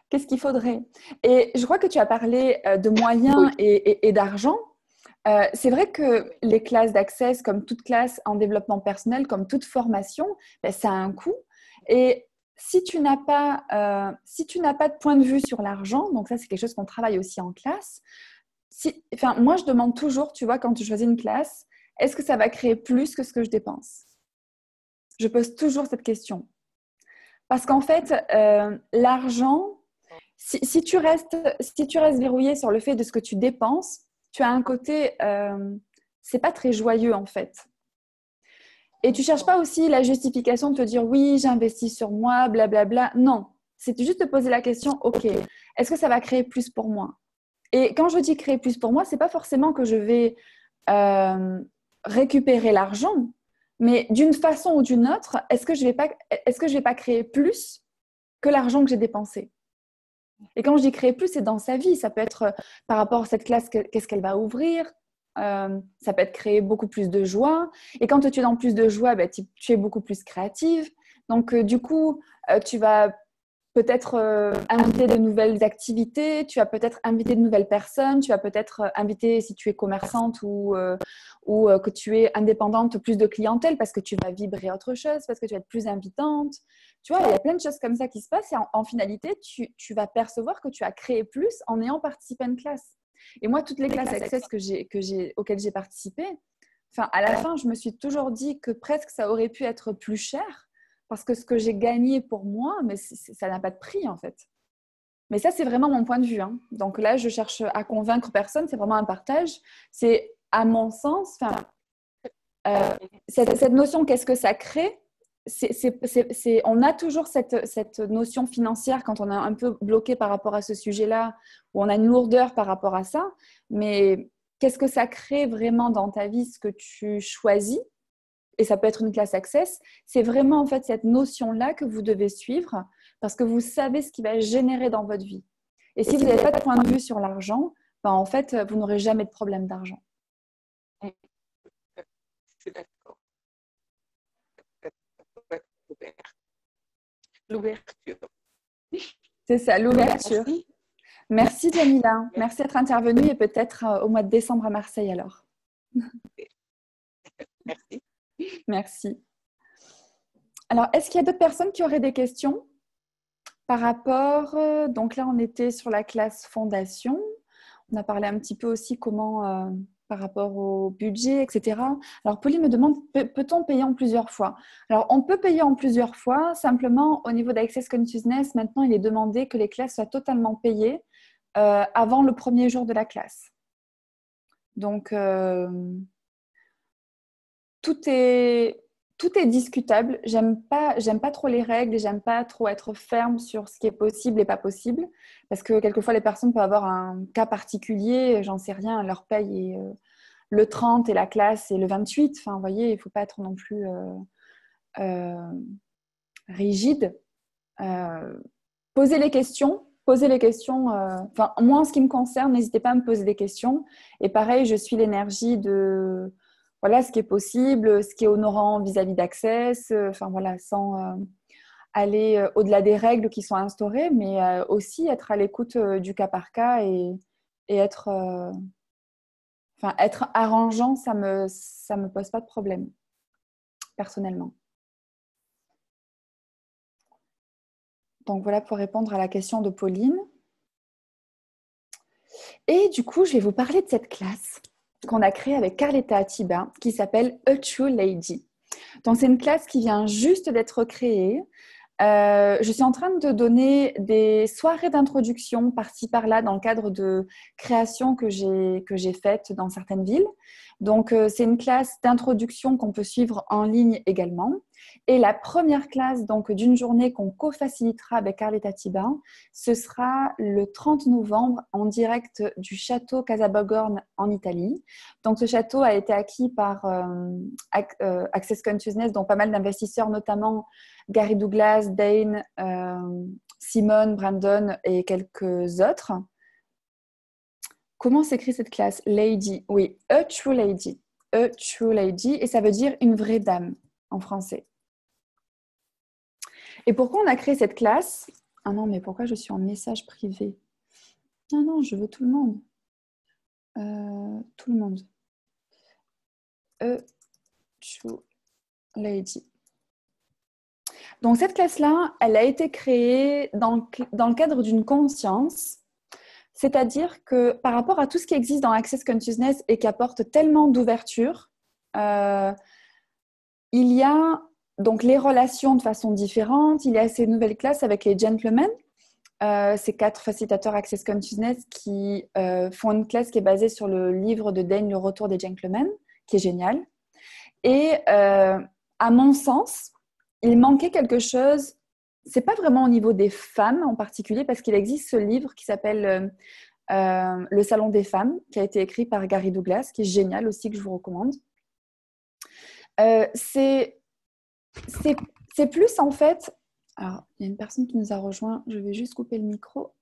Qu'est-ce qu'il faudrait? Et je crois que tu as parlé de moyens et d'argent. C'est vrai que les classes d'Access, comme toute classe en développement personnel, comme toute formation, ben, ça a un coût. Et si tu n'as pas de point de vue sur l'argent, donc ça c'est quelque chose qu'on travaille aussi en classe, moi je demande toujours, tu vois, quand tu choisis une classe, est-ce que ça va créer plus que ce que je dépense? Je pose toujours cette question. Parce qu'en fait, l'argent, si tu restes verrouillé sur le fait de ce que tu dépenses, tu as un côté, c'est pas très joyeux en fait. Et tu cherches pas aussi la justification de te dire oui, j'investis sur moi, blablabla. Non, c'est juste de poser la question, ok, est-ce que ça va créer plus pour moi? Et quand je dis créer plus pour moi, c'est pas forcément que je vais récupérer l'argent, mais d'une façon ou d'une autre, est-ce que je vais pas créer plus que l'argent que j'ai dépensé? Et quand je dis créer plus, c'est dans sa vie. Ça peut être par rapport à cette classe, qu'est-ce qu'elle va ouvrir. Ça peut être créer beaucoup plus de joie. Et quand tu es dans plus de joie, ben, tu es beaucoup plus créative. Donc, du coup, tu vas peut-être inviter de nouvelles activités, tu vas peut-être inviter de nouvelles personnes, tu vas peut-être inviter, si tu es commerçante ou que tu es indépendante, plus de clientèle parce que tu vas vibrer autre chose, parce que tu vas être plus invitante. Tu vois, il y a plein de choses comme ça qui se passent et en finalité, tu vas percevoir que tu as créé plus en ayant participé à une classe. Et moi, toutes les classes Access auxquelles j'ai participé, à la fin, je me suis toujours dit que presque ça aurait pu être plus cher parce que ce que j'ai gagné pour moi, mais ça n'a pas de prix en fait. Mais ça, c'est vraiment mon point de vue. Hein. Donc là, je cherche à convaincre personne, c'est vraiment un partage. C'est à mon sens, cette notion, qu'est-ce que ça crée? On a toujours cette notion financière quand on est un peu bloqué par rapport à ce sujet-là, où on a une lourdeur par rapport à ça. Mais qu'est-ce que ça crée vraiment dans ta vie, ce que tu choisis? Et ça peut être une classe Access, c'est vraiment en fait cette notion-là que vous devez suivre parce que vous savez ce qui va générer dans votre vie. Et si vous n'avez pas de point de vue sur l'argent, ben en fait, vous n'aurez jamais de problème d'argent. Je suis d'accord. L'ouverture. C'est ça, l'ouverture. Merci Jamila. Merci d'être intervenue et peut-être au mois de décembre à Marseille alors. Merci. Merci. Alors, est-ce qu'il y a d'autres personnes qui auraient des questions par rapport… donc là, on était sur la classe fondation. On a parlé un petit peu aussi comment… par rapport au budget, etc. Alors, Pauline me demande, peut-on payer en plusieurs fois? Alors, on peut payer en plusieurs fois. Simplement, au niveau d'Access Consciousness, maintenant, il est demandé que les classes soient totalement payées avant le premier jour de la classe. Donc, tout est discutable. J'aime pas trop les règles et j'aime pas trop être ferme sur ce qui est possible et pas possible. Parce que quelquefois, les personnes peuvent avoir un cas particulier, j'en sais rien, leur paye est le 30 et la classe est le 28. Enfin, vous voyez, il ne faut pas être non plus rigide. Posez les questions. Enfin, moi, en ce qui me concerne, n'hésitez pas à me poser des questions. Et pareil, je suis l'énergie de… Voilà, ce qui est possible, ce qui est honorant vis-à-vis d'Access, enfin voilà, sans aller au-delà des règles qui sont instaurées, mais aussi être à l'écoute du cas par cas et être, être arrangeant, ça me pose pas de problème, personnellement. Donc voilà pour répondre à la question de Pauline. Et du coup, je vais vous parler de cette classe qu'on a créée avec Carletta Atiba qui s'appelle A True Lady. Donc, c'est une classe qui vient juste d'être créée. Je suis en train de donner des soirées d'introduction par-ci par-là dans le cadre de créations que j'ai faites dans certaines villes. Donc, c'est une classe d'introduction qu'on peut suivre en ligne également. Et la première classe donc, d'une journée qu'on co-facilitera avec Carletta Tiba, ce sera le 30 novembre en direct du château Casabogorn en Italie. Donc, ce château a été acquis par Access Consciousness, dont pas mal d'investisseurs, notamment Gary Douglas, Dane, Simone, Brandon et quelques autres. Comment s'écrit cette classe? Lady, oui, A True Lady. A True Lady, et ça veut dire une vraie dame en français. Et pourquoi on a créé cette classe? Ah non, mais pourquoi je suis en message privé? Non, je veux tout le monde. Tout le monde. A True Lady. Donc, cette classe-là, elle a été créée dans le cadre d'une conscience, c'est-à-dire que par rapport à tout ce qui existe dans Access Consciousness et qui apporte tellement d'ouverture, il y a donc les relations de façon différente, il y a ces nouvelles classes avec les gentlemen, ces 4 facilitateurs Access Consciousness qui font une classe qui est basée sur le livre de Dane, Le Retour des Gentlemen, qui est génial. Et à mon sens, il manquait quelque chose, c'est pas vraiment au niveau des femmes en particulier, parce qu'il existe ce livre qui s'appelle Le Salon des femmes, qui a été écrit par Gary Douglas, qui est génial aussi, que je vous recommande. C'est plus en fait… Alors, il y a une personne qui nous a rejoint, je vais juste couper le micro.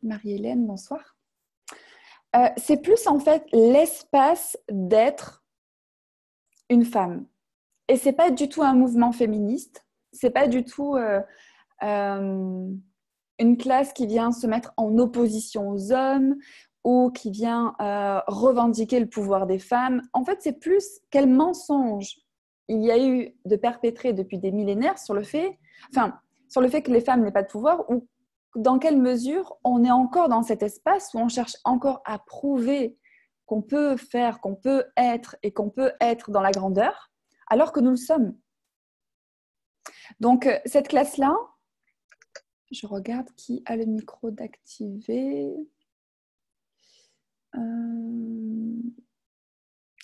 Marie-Hélène, bonsoir. C'est plus en fait l'espace d'être une femme. Et c'est pas du tout un mouvement féministe, c'est pas du tout une classe qui vient se mettre en opposition aux hommes ou qui vient revendiquer le pouvoir des femmes. En fait, c'est plus quel mensonge il y a eu de perpétré depuis des millénaires sur le fait que les femmes n'aient pas de pouvoir, ou dans quelle mesure on est encore dans cet espace où on cherche encore à prouver qu'on peut faire, qu'on peut être et qu'on peut être dans la grandeur, alors que nous le sommes. Donc, cette classe-là, je regarde qui a le micro d'activer.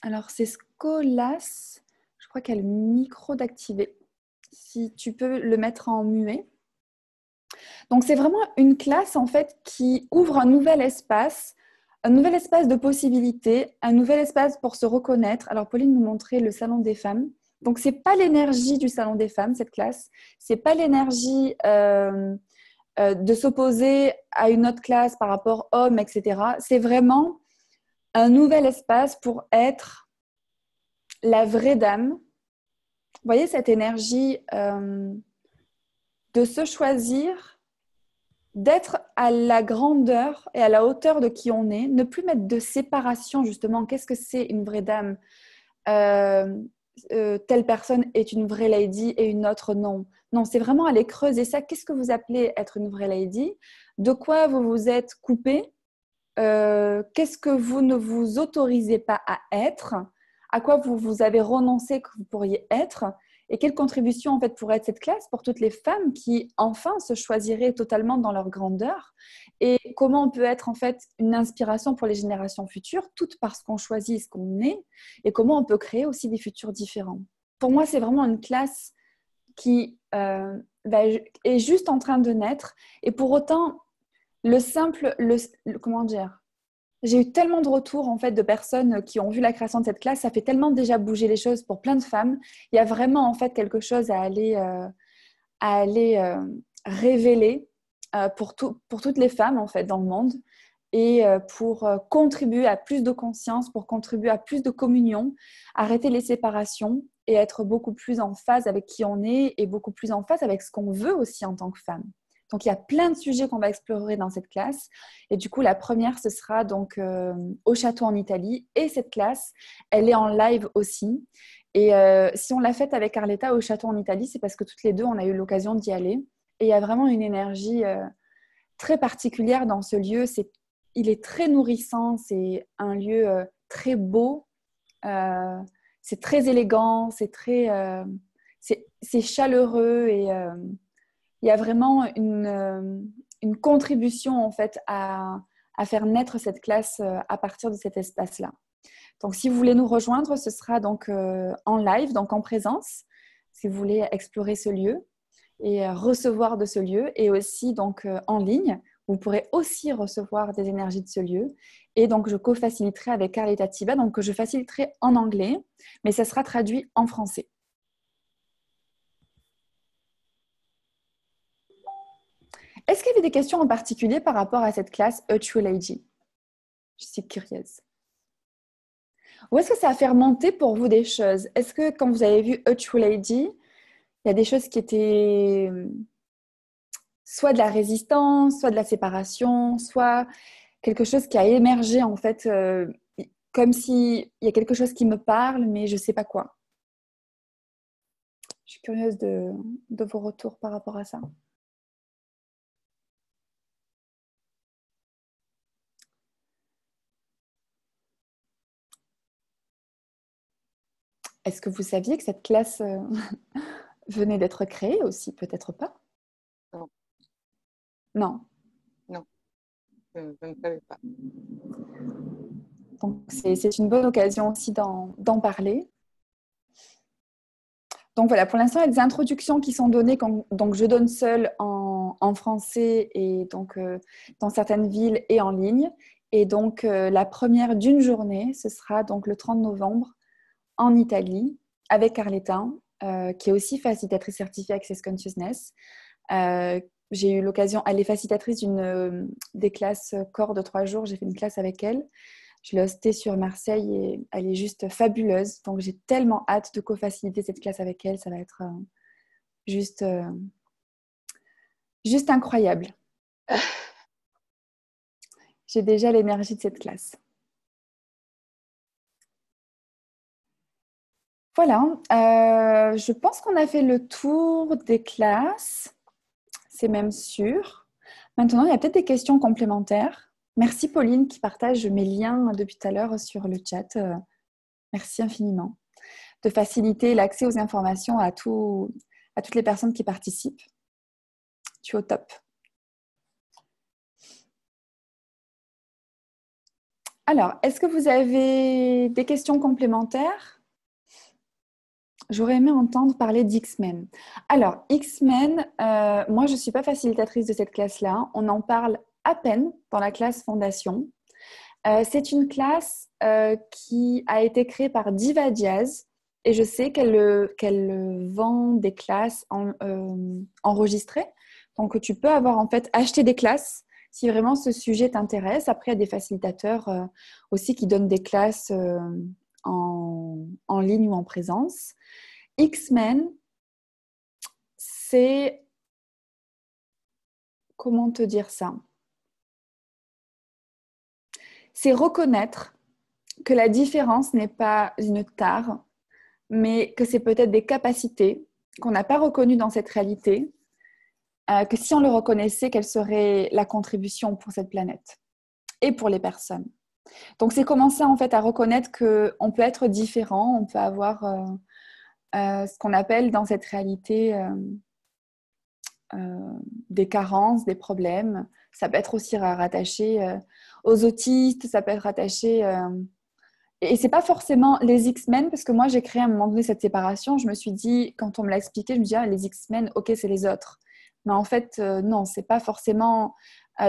Alors, c'est Scolas. Je crois qu'elle a le micro d'activer. Si tu peux le mettre en muet. Donc, c'est vraiment une classe, en fait, qui ouvre un nouvel espace de possibilités, un nouvel espace pour se reconnaître. Alors, Pauline nous montrait le salon des femmes. Donc, ce n'est pas l'énergie du salon des femmes, cette classe. Ce n'est pas l'énergie de s'opposer à une autre classe par rapport homme, etc. C'est vraiment un nouvel espace pour être la vraie dame. Vous voyez cette énergie de se choisir, d'être à la grandeur et à la hauteur de qui on est, ne plus mettre de séparation justement. Qu'est-ce que c'est une vraie dame? telle personne est une vraie lady et une autre non. Non, c'est vraiment aller creuser ça. Qu'est-ce que vous appelez être une vraie lady? De quoi vous vous êtes coupé? Qu'est-ce que vous ne vous autorisez pas à être? À quoi vous avez renoncé que vous pourriez être? Et quelle contribution en fait pourrait être cette classe pour toutes les femmes qui enfin se choisiraient totalement dans leur grandeur? Et comment on peut être en fait une inspiration pour les générations futures, toutes parce qu'on choisit ce qu'on est, et comment on peut créer aussi des futurs différents. Pour moi, c'est vraiment une classe qui est juste en train de naître, et pour autant, comment dire? J'ai eu tellement de retours en fait de personnes qui ont vu la création de cette classe. Ça fait tellement déjà bouger les choses pour plein de femmes. Il y a vraiment en fait quelque chose à aller révéler pour toutes les femmes en fait dans le monde et pour contribuer à plus de conscience, pour contribuer à plus de communion, arrêter les séparations et être beaucoup plus en phase avec qui on est et beaucoup plus en phase avec ce qu'on veut aussi en tant que femme. Donc, il y a plein de sujets qu'on va explorer dans cette classe. Et du coup, la première, ce sera donc au château en Italie. Et cette classe, elle est en live aussi. Et si on l'a faite avec Arletta au château en Italie, c'est parce que toutes les deux, on a eu l'occasion d'y aller. Et il y a vraiment une énergie très particulière dans ce lieu. Il est très nourrissant. C'est un lieu très beau. C'est très élégant. C'est chaleureux et... il y a vraiment une contribution en fait à faire naître cette classe à partir de cet espace-là. Donc, si vous voulez nous rejoindre, ce sera donc en live, donc en présence, si vous voulez explorer ce lieu et recevoir de ce lieu, et aussi donc en ligne, vous pourrez aussi recevoir des énergies de ce lieu. Et donc, je co-faciliterai avec Carlita Tiba, donc je faciliterai en anglais, mais ça sera traduit en français. Est-ce qu'il y avait des questions en particulier par rapport à cette classe A True Lady? Je suis curieuse. Ou est-ce que ça a fait remonter pour vous des choses? Est-ce que quand vous avez vu A True Lady, il y a des choses qui étaient soit de la résistance, soit de la séparation, soit quelque chose qui a émergé en fait, comme s'il y a quelque chose qui me parle, mais je ne sais pas quoi. Je suis curieuse de vos retours par rapport à ça. Est-ce que vous saviez que cette classe venait d'être créée aussi? Peut-être pas. Non. Non. Non, je ne savais pas. Donc, c'est une bonne occasion aussi d'en parler. Donc voilà, pour l'instant, il y a des introductions qui sont données, donc je donne seule en français et donc dans certaines villes et en ligne. Et donc la première d'une journée, ce sera donc le 30 novembre en Italie avec Carletta, qui est aussi facilitatrice certifiée Access Consciousness. J'ai eu l'occasion, elle est facilitatrice des classes corps de 3 jours. J'ai fait une classe avec elle. Je l'ai hostée sur Marseille et elle est juste fabuleuse. Donc, j'ai tellement hâte de co-faciliter cette classe avec elle. Ça va être juste incroyable. J'ai déjà l'énergie de cette classe. Voilà. Je pense qu'on a fait le tour des classes. C'est même sûr. Maintenant, il y a peut-être des questions complémentaires. Merci Pauline qui partage mes liens depuis tout à l'heure sur le chat. Merci infiniment de faciliter l'accès aux informations à toutes les personnes qui participent. Tu es au top. Alors, est-ce que vous avez des questions complémentaires? J'aurais aimé entendre parler d'X-Men. Alors, X-Men, moi, je ne suis pas facilitatrice de cette classe-là. On en parle à peine dans la classe Fondation. C'est une classe qui a été créée par Diva Diaz et je sais qu'elle vend des classes enregistrées. Donc, tu peux avoir en fait acheté des classes si vraiment ce sujet t'intéresse. Après, il y a des facilitateurs aussi qui donnent des classes en ligne ou en présence. X-Men, c'est... Comment te dire ça? C'est reconnaître que la différence n'est pas une tare, mais que c'est peut-être des capacités qu'on n'a pas reconnues dans cette réalité, que si on le reconnaissait, quelle serait la contribution pour cette planète et pour les personnes. Donc, c'est commencer en fait à reconnaître qu'on peut être différent, on peut avoir ce qu'on appelle dans cette réalité des carences, des problèmes. Ça peut être aussi rattaché aux autistes, ça peut être rattaché... Et c'est pas forcément les X-Men, parce que moi, j'ai créé à un moment donné cette séparation. Je me suis dit, quand on me l'a expliqué, je me dis, ah, les X-Men, ok, c'est les autres. Mais en fait, non, c'est pas forcément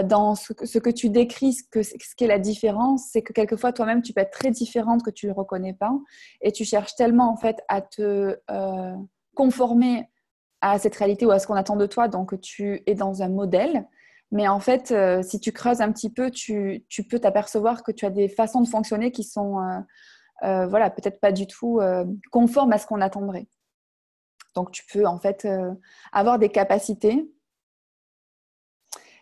dans ce que tu décris, ce qu'est la différence, c'est que quelquefois, toi-même, tu peux être très différente que tu le reconnais pas. Et tu cherches tellement, en fait, à te conformer à cette réalité ou à ce qu'on attend de toi, donc tu es dans un modèle. Mais en fait, si tu creuses un petit peu, tu peux t'apercevoir que tu as des façons de fonctionner qui sont voilà, peut-être pas du tout conformes à ce qu'on attendrait. Donc, tu peux en fait avoir des capacités.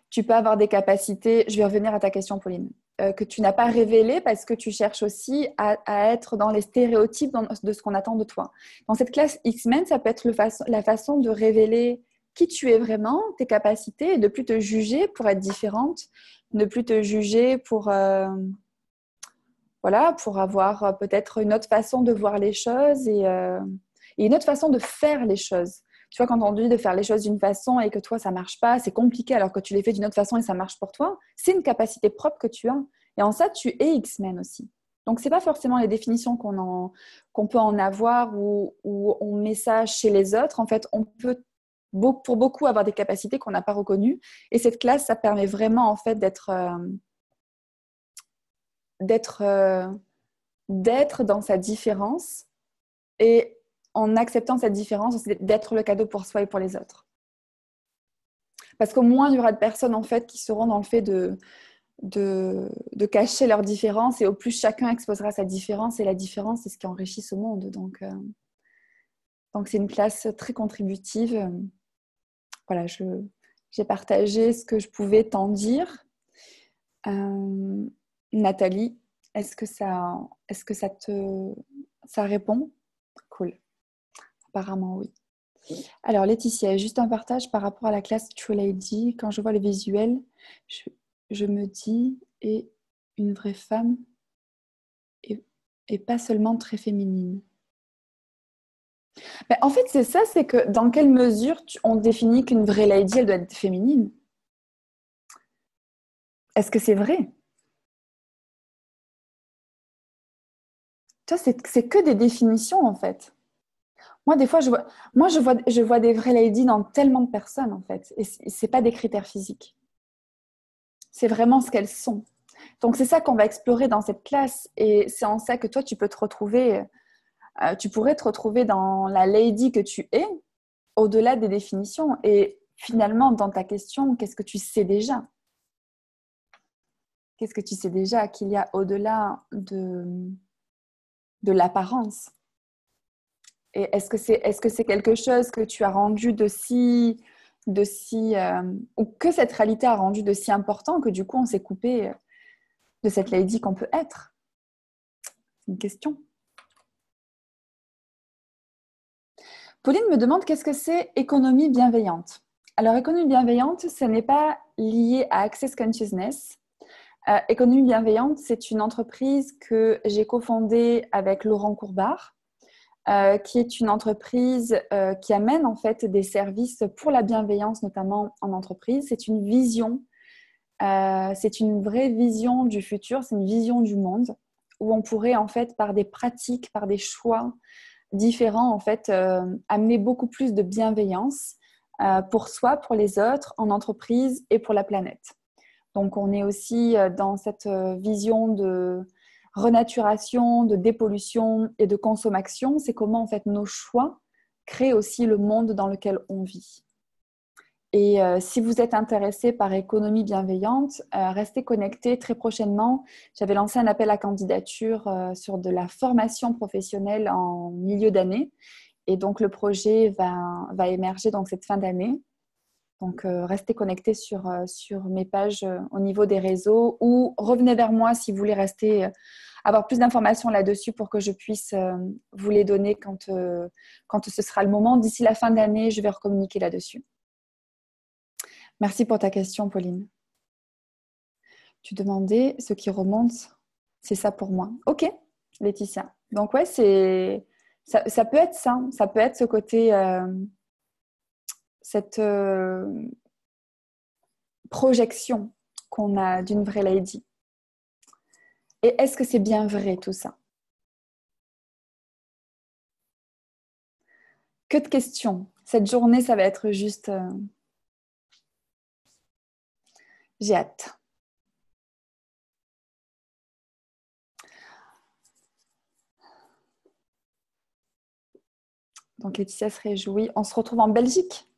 Tu peux avoir des capacités, je vais revenir à ta question, Pauline, que tu n'as pas révélées parce que tu cherches aussi à être dans les stéréotypes de ce qu'on attend de toi. Dans cette classe X-Men, ça peut être la façon de révéler qui tu es vraiment, tes capacités, et de plus te juger pour être différente, ne plus te juger pour, voilà, pour avoir peut-être une autre façon de voir les choses et une autre façon de faire les choses. Tu vois, quand on dit de faire les choses d'une façon et que toi, ça ne marche pas, c'est compliqué alors que tu les fais d'une autre façon et ça marche pour toi, c'est une capacité propre que tu as. Et en ça, tu es X-Men aussi. Donc, ce n'est pas forcément les définitions qu'on peut en avoir ou on met ça chez les autres. En fait, on peut pour beaucoup avoir des capacités qu'on n'a pas reconnues. Et cette classe, ça permet vraiment en fait d'être dans sa différence et en acceptant cette différence, d'être le cadeau pour soi et pour les autres. Parce qu'au moins, il y aura de personnes en fait qui seront dans le fait de cacher leur différence et au plus chacun exposera sa différence et la différence, c'est ce qui enrichit ce monde. Donc c'est une classe très contributive. Voilà, j'ai partagé ce que je pouvais t'en dire. Nathalie, est-ce que ça répond? Cool. Apparemment, oui. Alors, Laetitia, juste un partage par rapport à la classe True Lady. Quand je vois le visuel, je me dis, et une vraie femme et pas seulement très féminine. Mais en fait, c'est ça, c'est que dans quelle mesure on définit qu'une vraie lady, elle doit être féminine? Est-ce que c'est vrai? Tu vois, c'est que des définitions, en fait. Moi, des fois, je vois des vraies ladies dans tellement de personnes, en fait. Et ce n'est pas des critères physiques. C'est vraiment ce qu'elles sont. Donc, c'est ça qu'on va explorer dans cette classe. Et c'est en ça que toi, tu peux te retrouver... tu pourrais te retrouver dans la lady que tu es, au-delà des définitions. Et finalement, dans ta question, qu'est-ce que tu sais déjà? Qu'est-ce que tu sais déjà qu'il y a au-delà de l'apparence? Et est-ce que c'est quelque chose que tu as rendu ou que cette réalité a rendu de si important que du coup, on s'est coupé de cette lady qu'on peut être? C'est une question. Pauline me demande qu'est-ce que c'est économie bienveillante. Alors, économie bienveillante, ce n'est pas lié à Access Consciousness. Économie bienveillante, c'est une entreprise que j'ai cofondée avec Laurent Courbard, qui est une entreprise qui amène en fait des services pour la bienveillance, notamment en entreprise. C'est une vision, c'est une vraie vision du futur, c'est une vision du monde où on pourrait en fait par des pratiques, par des choix différents en fait amener beaucoup plus de bienveillance pour soi, pour les autres, en entreprise et pour la planète. Donc on est aussi dans cette vision de renaturation, de dépollution et de consommation. C'est comment en fait nos choix créent aussi le monde dans lequel on vit. Et si vous êtes intéressé par économie bienveillante, restez connectés très prochainement. J'avais lancé un appel à candidature sur de la formation professionnelle en milieu d'année. Et donc, le projet va émerger donc, cette fin d'année. Donc, restez connectés sur mes pages au niveau des réseaux ou revenez vers moi si vous voulez avoir plus d'informations là-dessus pour que je puisse vous les donner quand ce sera le moment. D'ici la fin d'année, je vais recommuniquer là-dessus. Merci pour ta question, Pauline. Tu demandais ce qui remonte, c'est ça pour moi. Ok, Laetitia. Donc, ouais, ça peut être ça. Ça peut être ce côté... cette projection qu'on a d'une vraie lady. Et est-ce que c'est bien vrai tout ça? Que de questions. Cette journée, ça va être juste... J'ai hâte. Donc Laetitia se réjouit. On se retrouve en Belgique.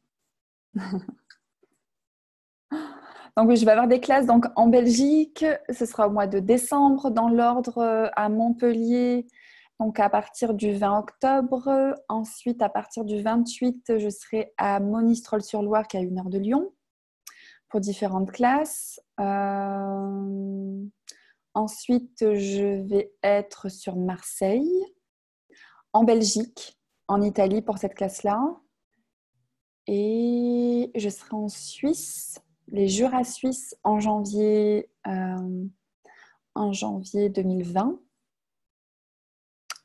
Donc oui, je vais avoir des classes donc, en Belgique. Ce sera au mois de décembre dans l'ordre à Montpellier. Donc à partir du 20 octobre. Ensuite, à partir du 28, je serai à Monistrol-sur-Loire, qui est à 1 heure de Lyon, pour différentes classes. Ensuite, je vais être sur Marseille, en Belgique, en Italie pour cette classe-là. Et je serai en Suisse, les Jura suisses, en janvier 2020,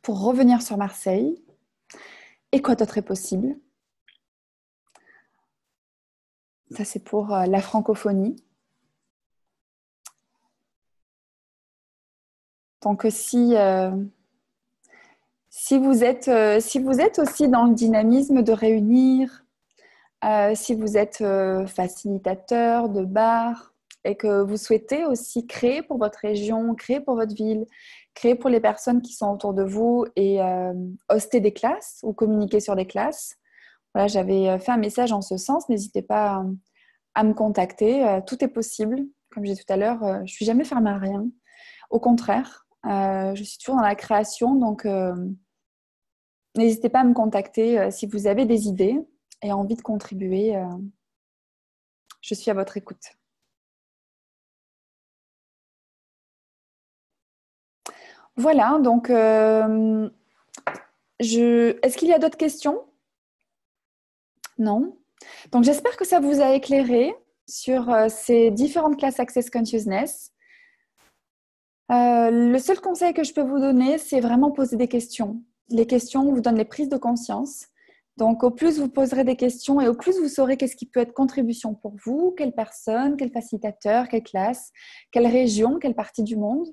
pour revenir sur Marseille. Et quoi d'autre est possible? Ça, c'est pour la francophonie. Donc, si vous êtes aussi dans le dynamisme de réunir, si vous êtes facilitateur de bar et que vous souhaitez aussi créer pour votre région, créer pour votre ville, créer pour les personnes qui sont autour de vous et hoster des classes ou communiquer sur des classes. Voilà, j'avais fait un message en ce sens. N'hésitez pas à me contacter. Tout est possible. Comme j'ai dit tout à l'heure, je ne suis jamais fermée à rien. Au contraire, je suis toujours dans la création. Donc, n'hésitez pas à me contacter si vous avez des idées et envie de contribuer. Je suis à votre écoute. Voilà, donc est-ce qu'il y a d'autres questions? Non. Donc j'espère que ça vous a éclairé sur ces différentes classes Access Consciousness. Le seul conseil que je peux vous donner, c'est vraiment poser des questions. Les questions vous donnent les prises de conscience. Donc, au plus vous poserez des questions et au plus vous saurez qu'est-ce qui peut être contribution pour vous, quelle personne, quel facilitateur, quelle classe, quelle région, quelle partie du monde.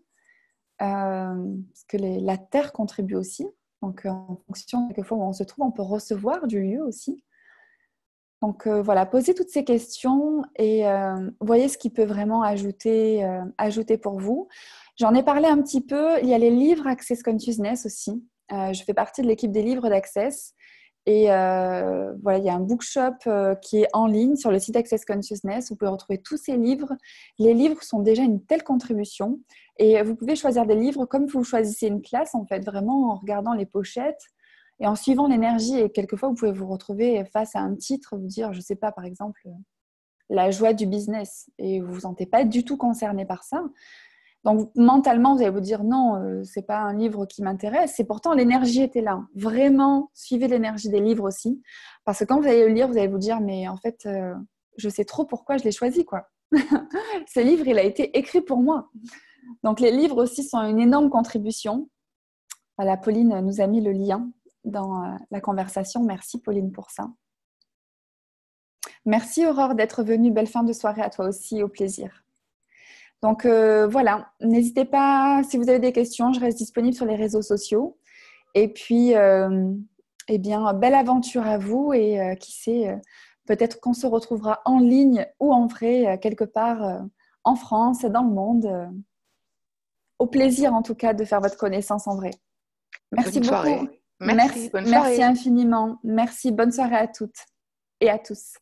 Parce que la Terre contribue aussi. Donc, en fonction, quelquefois où on se trouve, on peut recevoir du lieu aussi. Donc, voilà, posez toutes ces questions et voyez ce qui peut vraiment ajouter pour vous. J'en ai parlé un petit peu. Il y a les livres Access Consciousness aussi. Je fais partie de l'équipe des livres d'Access. Et voilà, il y a un bookshop qui est en ligne sur le site Access Consciousness. Vous pouvez retrouver tous ces livres. Les livres sont déjà une telle contribution. Et vous pouvez choisir des livres comme vous choisissez une classe, en fait, vraiment en regardant les pochettes et en suivant l'énergie. Et quelquefois, vous pouvez vous retrouver face à un titre, vous dire, je ne sais pas, par exemple, la joie du business. Et vous ne vous sentez pas du tout concerné par ça. Donc, mentalement, vous allez vous dire non, ce n'est pas un livre qui m'intéresse. Et pourtant, l'énergie était là. Vraiment, suivez l'énergie des livres aussi. Parce que quand vous allez le lire, vous allez vous dire mais en fait, je sais trop pourquoi je l'ai choisi, quoi. Ce livre, il a été écrit pour moi. Donc, les livres aussi sont une énorme contribution. Voilà, Pauline nous a mis le lien dans la conversation. Merci, Pauline, pour ça. Merci, Aurore, d'être venue. Belle fin de soirée à toi aussi. Au plaisir. Donc voilà, n'hésitez pas, si vous avez des questions, je reste disponible sur les réseaux sociaux. Et puis, eh bien, belle aventure à vous et qui sait, peut-être qu'on se retrouvera en ligne ou en vrai, quelque part en France, dans le monde. Au plaisir en tout cas de faire votre connaissance en vrai. Merci beaucoup. Soirée. Merci, bonne soirée. Merci infiniment. Merci, bonne soirée à toutes et à tous.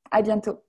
À bientôt.